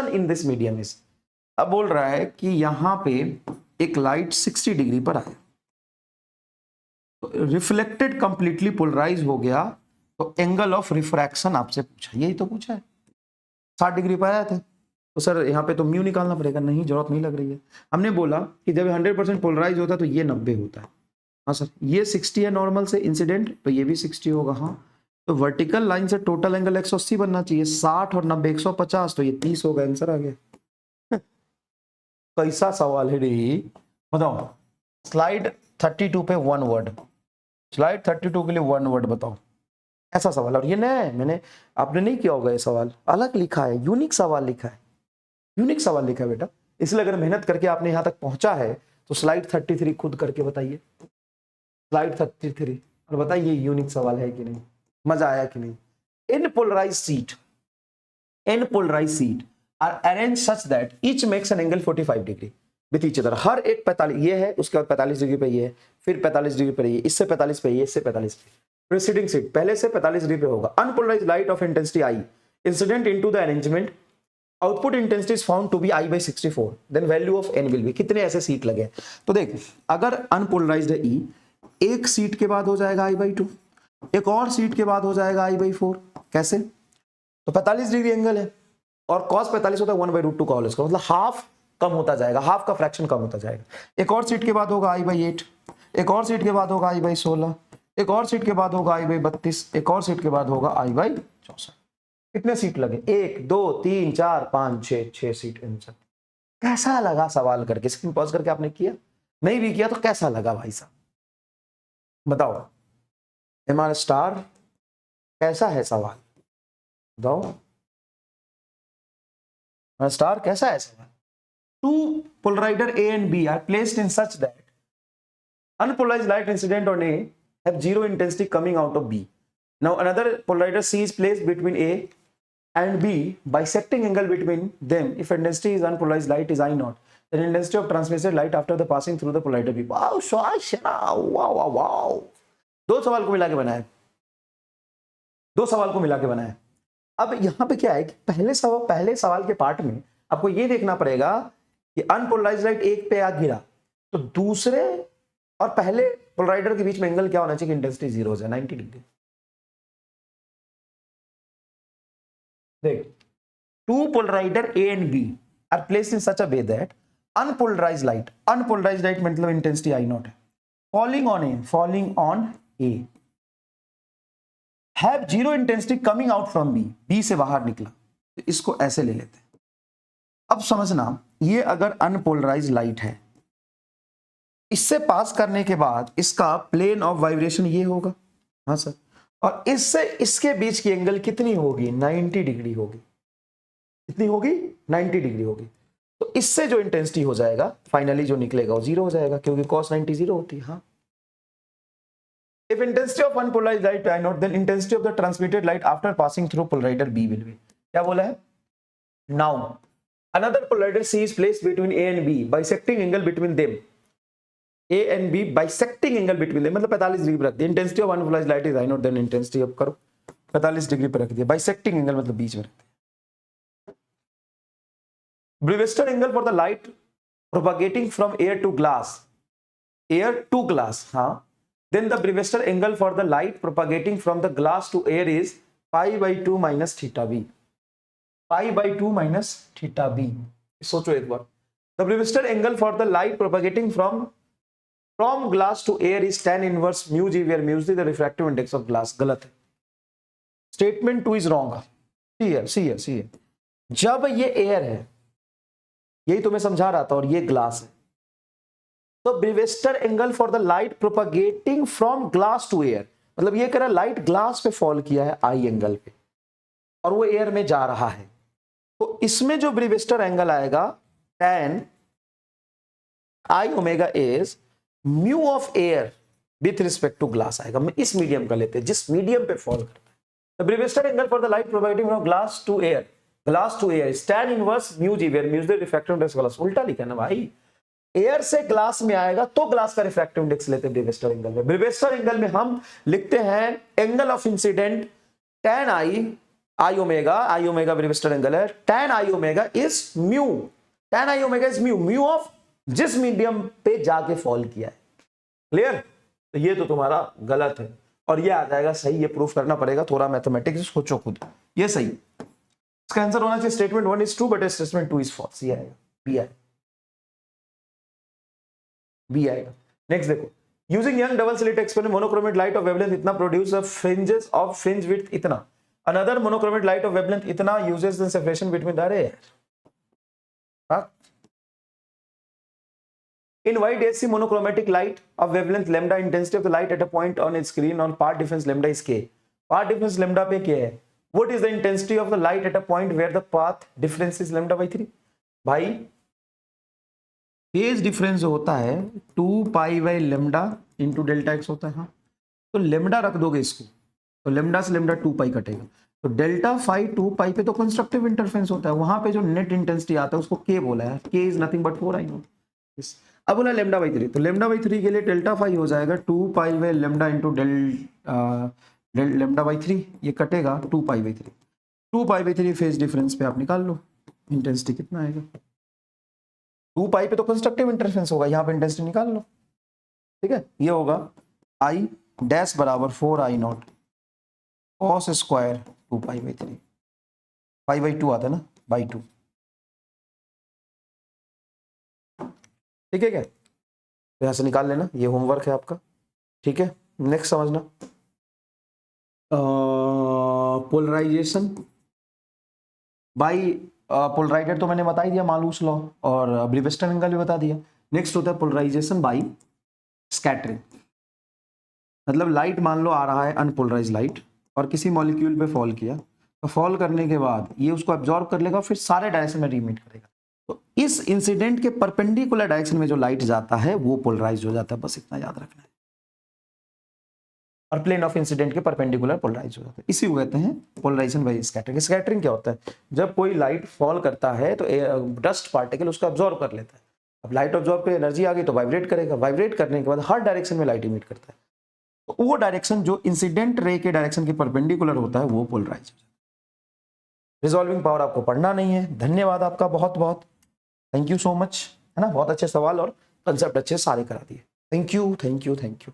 Speaker 1: in this medium is, अब बोल रहा है कि यहां पे एक लाइट 60 डिग्री पर आया, तो रिफ्लेक्टेड कंप्लीटली पोलराइज हो गया, तो एंगल ऑफ रिफ्रैक्शन आपसे पूछा, यही तो पूछा है, 60 डिग्री पर आया था, तो सर यहाँ पे तो म्यू निकालना पड़ेगा, नहीं जरूरत नहीं लग रही है। हमने बोला कि जब 100% पोलराइज होता है तो ये 90 होता है, हाँ सर, ये 60 है नॉर्मल से इंसिडेंट, तो ये भी 60 होगा, हाँ, तो वर्टिकल लाइन से टोटल एंगल 180 बनना चाहिए, 60 और 90 150, तो ये 30 होगा, आंसर आ गया। कैसा सवाल है रे, बताओ। स्लाइड 32 पे वन वर्ड, स्लाइड 32 के लिए वन वर्ड बताओ, ऐसा सवाल। और ये नया है, आपने नहीं किया होगा, ये सवाल अलग लिखा है, यूनिक सवाल लिखा है, यूनिक सवाल लिखा है बेटा, इसलिए अगर मेहनत करके आपने यहां तक पहुंचा है तो स्लाइड 33 खुद करके बताइए, स्लाइड 33, और बताइए यूनिक सवाल है कि नहीं, मजा आया कि नहीं। In polarized sheet are arrange such that each makes an angle 45 degree with each other, हर एक 45, ये है, उसके बाद 45 डिग्री पे ये है, फिर 45 डिग्री पे ये, इससे 45 पे ये, इससे 45 पे, प्रीसीडिंग सीट पहले से 45 डिग्री पे होगा। Unpolarised light of intensity I incident into the arrangement, output intensity is found to be I/64, then value of n will be, कितने ऐसे सीट लगे। तो देख, अगर अनपोलराइज्ड है E, एक सीट के बाद हो जाएगा I/2, एक और सीट के बाद हो जाएगा I/4, कैसे? तो 45 डिग्री एंगल है और cos 45 होता है 1/√2 का होल स्क्वायर, मतलब हाफ कम होता जाएगा, हाफ का फ्रैक्शन कम होता जाएगा। एक और सीट के बाद होगा i/8, एक और सीट के बाद होगा i/16, एक और सीट के बाद होगा i/32, एक और सीट के बाद होगा i/64। कितने सीट लगे? 1 2 3 4 5 6 सीट आंसर। कैसा लगा सवाल करके? स्क्रीन पॉज करके आपने किया? नहीं भी किया तो कैसा लगा भाई साहब, बताओ। MR स्टार कैसा है सवाल, बताओ। स्टार कैसा है सवाल? Two polarizer A and B are placed in such that unpolarized light incident on A have zero intensity coming out of B. Now another polarizer C is placed between A and B, bisecting angle between them. If intensity is unpolarized light is I0, then intensity of transmitted light after the passing through the polarizer B. Wow, wow. दो सवाल को मिला के बनाया, दो सवाल को मिला के बनाया। अब यहां पे क्या है कि पहले सवाल के पार्ट में आपको ये देखना पड़ेगा कि अनपोलराइज्ड लाइट एक पे आ गिरा तो दूसरे और पहले पोलराइजर के बीच में एंगल क्या होना चाहिए? इंटेंसिटी 0 है, 90 डिग्री। देख, two polariser A and B are placed in such a way that unpolarised light मतलब इंटेंसिटी I0 है, falling on A have zero intensity coming out from B से बाहर निकला, तो इसको ऐसे ले लेते हैं। अब समझना, ये अगर अनपोलराइज्ड लाइट है, इससे पास करने के बाद इसका प्लेन ऑफ वाइब्रेशन ये होगा, हाँ सर, और इससे इसके बीच की एंगल कितनी होगी? 90 डिग्री होगी। कितनी होगी? 90 डिग्री होगी। तो इससे जो इंटेंसिटी हो जाएगा फाइनली जो निकलेगा वो 0 हो जाएगा, क्योंकि cos 90 0 होती है। हाँ, if intensity of unpolarized light I0, then intensity of the transmitted light after passing through polarizer B will be, क्या बोला है? Now another polarizer C is placed between A and B, bisecting angle between them, A and B bisecting angle between them, मतलब 45 degree पर रख दिया। Intensity of unpolarised light is I0, then intensity अब करो 45 degree पर रख दिया। Bisecting angle मतलब बीच में रख दिया। Brewster angle for the light propagating from air to glass, हाँ, then the Brewster angle for the light propagating from the glass to air is pi/2 minus theta b, pi/2 minus theta b। सोचो एक बार, the Brewster angle for the light propagating from glass to air is tan inverse mu g, where mu is the refractive index of glass। गलत है, statement 2 is wrong। see here, जब ये air है, यही तो मैं समझा रहा था, और ये ग्लास है, तो Brewster angle for the light propagating from glass to air, मतलब ये कह रहा है लाइट ग्लास पे फॉल किया है आई एंगल पे, और वो एयर में जा रहा है, तो इसमें जो ब्रेविस्टर एंगल आएगा tan I omega is mu of air with respect to glass आएगा। मैं इस मीडियम का लेते हैं जिस मीडियम पे फॉल करता है। The Brewster angle for the light propagating from glass to air is tan inverse mu g, where mu is the refractive index glass. उल्टा लिखा ना भाई, एयर से ग्लास में आएगा तो ग्लास का रिफ्रैक्टिव इंडेक्स लेते हैं ब्रेविस्टर एंगल में। ब्रेविस्टर एंगल में हम लिखते हैं angle of incident tan I omega Brewster angle है, tan I omega is mu of जिस मीडियम पे जाके फॉल किया है। क्लियर? तो ये तो तुम्हारा गलत है और ये आ जाएगा सही। ये प्रूफ करना पड़ेगा, थोड़ा मैथमेटिक्स सोचो खुद। ये सही, इसका आंसर होना चाहिए statement 1 is true but statement 2 is false। ये आएगा, बी आएगा। नेक्स्ट देखो, using Young double slit experiment monochromat light of wavelength इतना produce a fringes of fringe width इतना, another monochromat light of wavelength इतना uses the separation between the ray. In wide AC monochromatic light of wavelength lambda, intensity of the light at a point on its screen on path difference lambda is k। path difference lambda पे क्या है? What is the intensity of the light at a point where the path difference is lambda by 3? भाई phase difference होता है 2 pi by lambda into delta x होता है। हाँ, तो लेमडा रख दोगे इसको तो लेमडा से लेमडा 2 पाई कटेगा, तो डेल्टा फाई 2 पाई पे तो कंस्ट्रक्टिव इंटरफेरेंस होता है। वहां पे जो नेट इंटेंसिटी आता है उसको के बोला है, के is nothing but 4 I know. अब बोला लेमडा बाई 3, तो लेमडा बाई 3 के लिए डेल्टा फाई हो जाएगा 2 pi by lambda into lambda by 3, ये कटेगा 2 pi by 3। 2 pi by 3 phase difference पे आप निकाल लो इंटेंसिटी कितना आएगा। 2 पाई पे तो कंस्ट्रक्टिव इंटरफेरेंस होगा, यहाँ पे इंटेंसिटी निकाल लो। ठीक है, ये होगा आई डैश बराबर 4 I naught cos square 2 pi by 3, pi by 2 आता है ना, बाई 2। ठीक है क्या? तो यहां से निकाल लेना, ये होमवर्क है आपका। ठीक है, नेक्स्ट समझना, पोलराइजेशन बाई पोलराइडेड तो मैंने बता ही दिया, मालूस लॉ, और ब्रीवेस्टन एंगल भी बता दिया। नेक्स्ट होता है पोलराइजेशन बाई स्कैटरिंग। मतलब लाइट मान लो आ रहा है अनपोलराइज लाइट और किसी मॉलिक्यूल पे फॉल किया, तो फॉल करने के बाद ये उसको एब्जॉर्ब कर लेगा, फिर सारे डायरेक्शन में रीमिट करेगा। तो इस इंसिडेंट के परपेंडिकुलर डायरेक्शन में जो लाइट जाता है वो पोलराइज हो जाता है, बस इतना याद रखना है। और प्लेन ऑफ इंसिडेंट के परपेंडिकुलर पोलराइज हो जाता है, इसी को कहते हैं पोलराइजेशन बाय स्कैटरिंग। स्कैटरिंग क्या होता है? जब कोई लाइट फॉल करता है तो डस्ट पार्टिकल उसको अब्जॉर्ब कर लेता है। अब लाइट अब्जॉर्ब कर एनर्जी आ गई तो वाइब्रेट करेगा, वाइब्रेट करने के बाद हर डायरेक्शन में लाइट इमिट करता है। तो वो डायरेक्शन जो इंसिडेंट रे के डायरेक्शन के परपेंडिकुलर होता है वो पोलराइज हो जाता है। रिजॉल्विंग पावर आपको पढ़ना नहीं है। धन्यवाद आपका बहुत बहुत, थैंक यू सो मच, है ना। बहुत अच्छे सवाल और कंसेप्ट अच्छे सारे करा दिए। Thank you thank you thank you.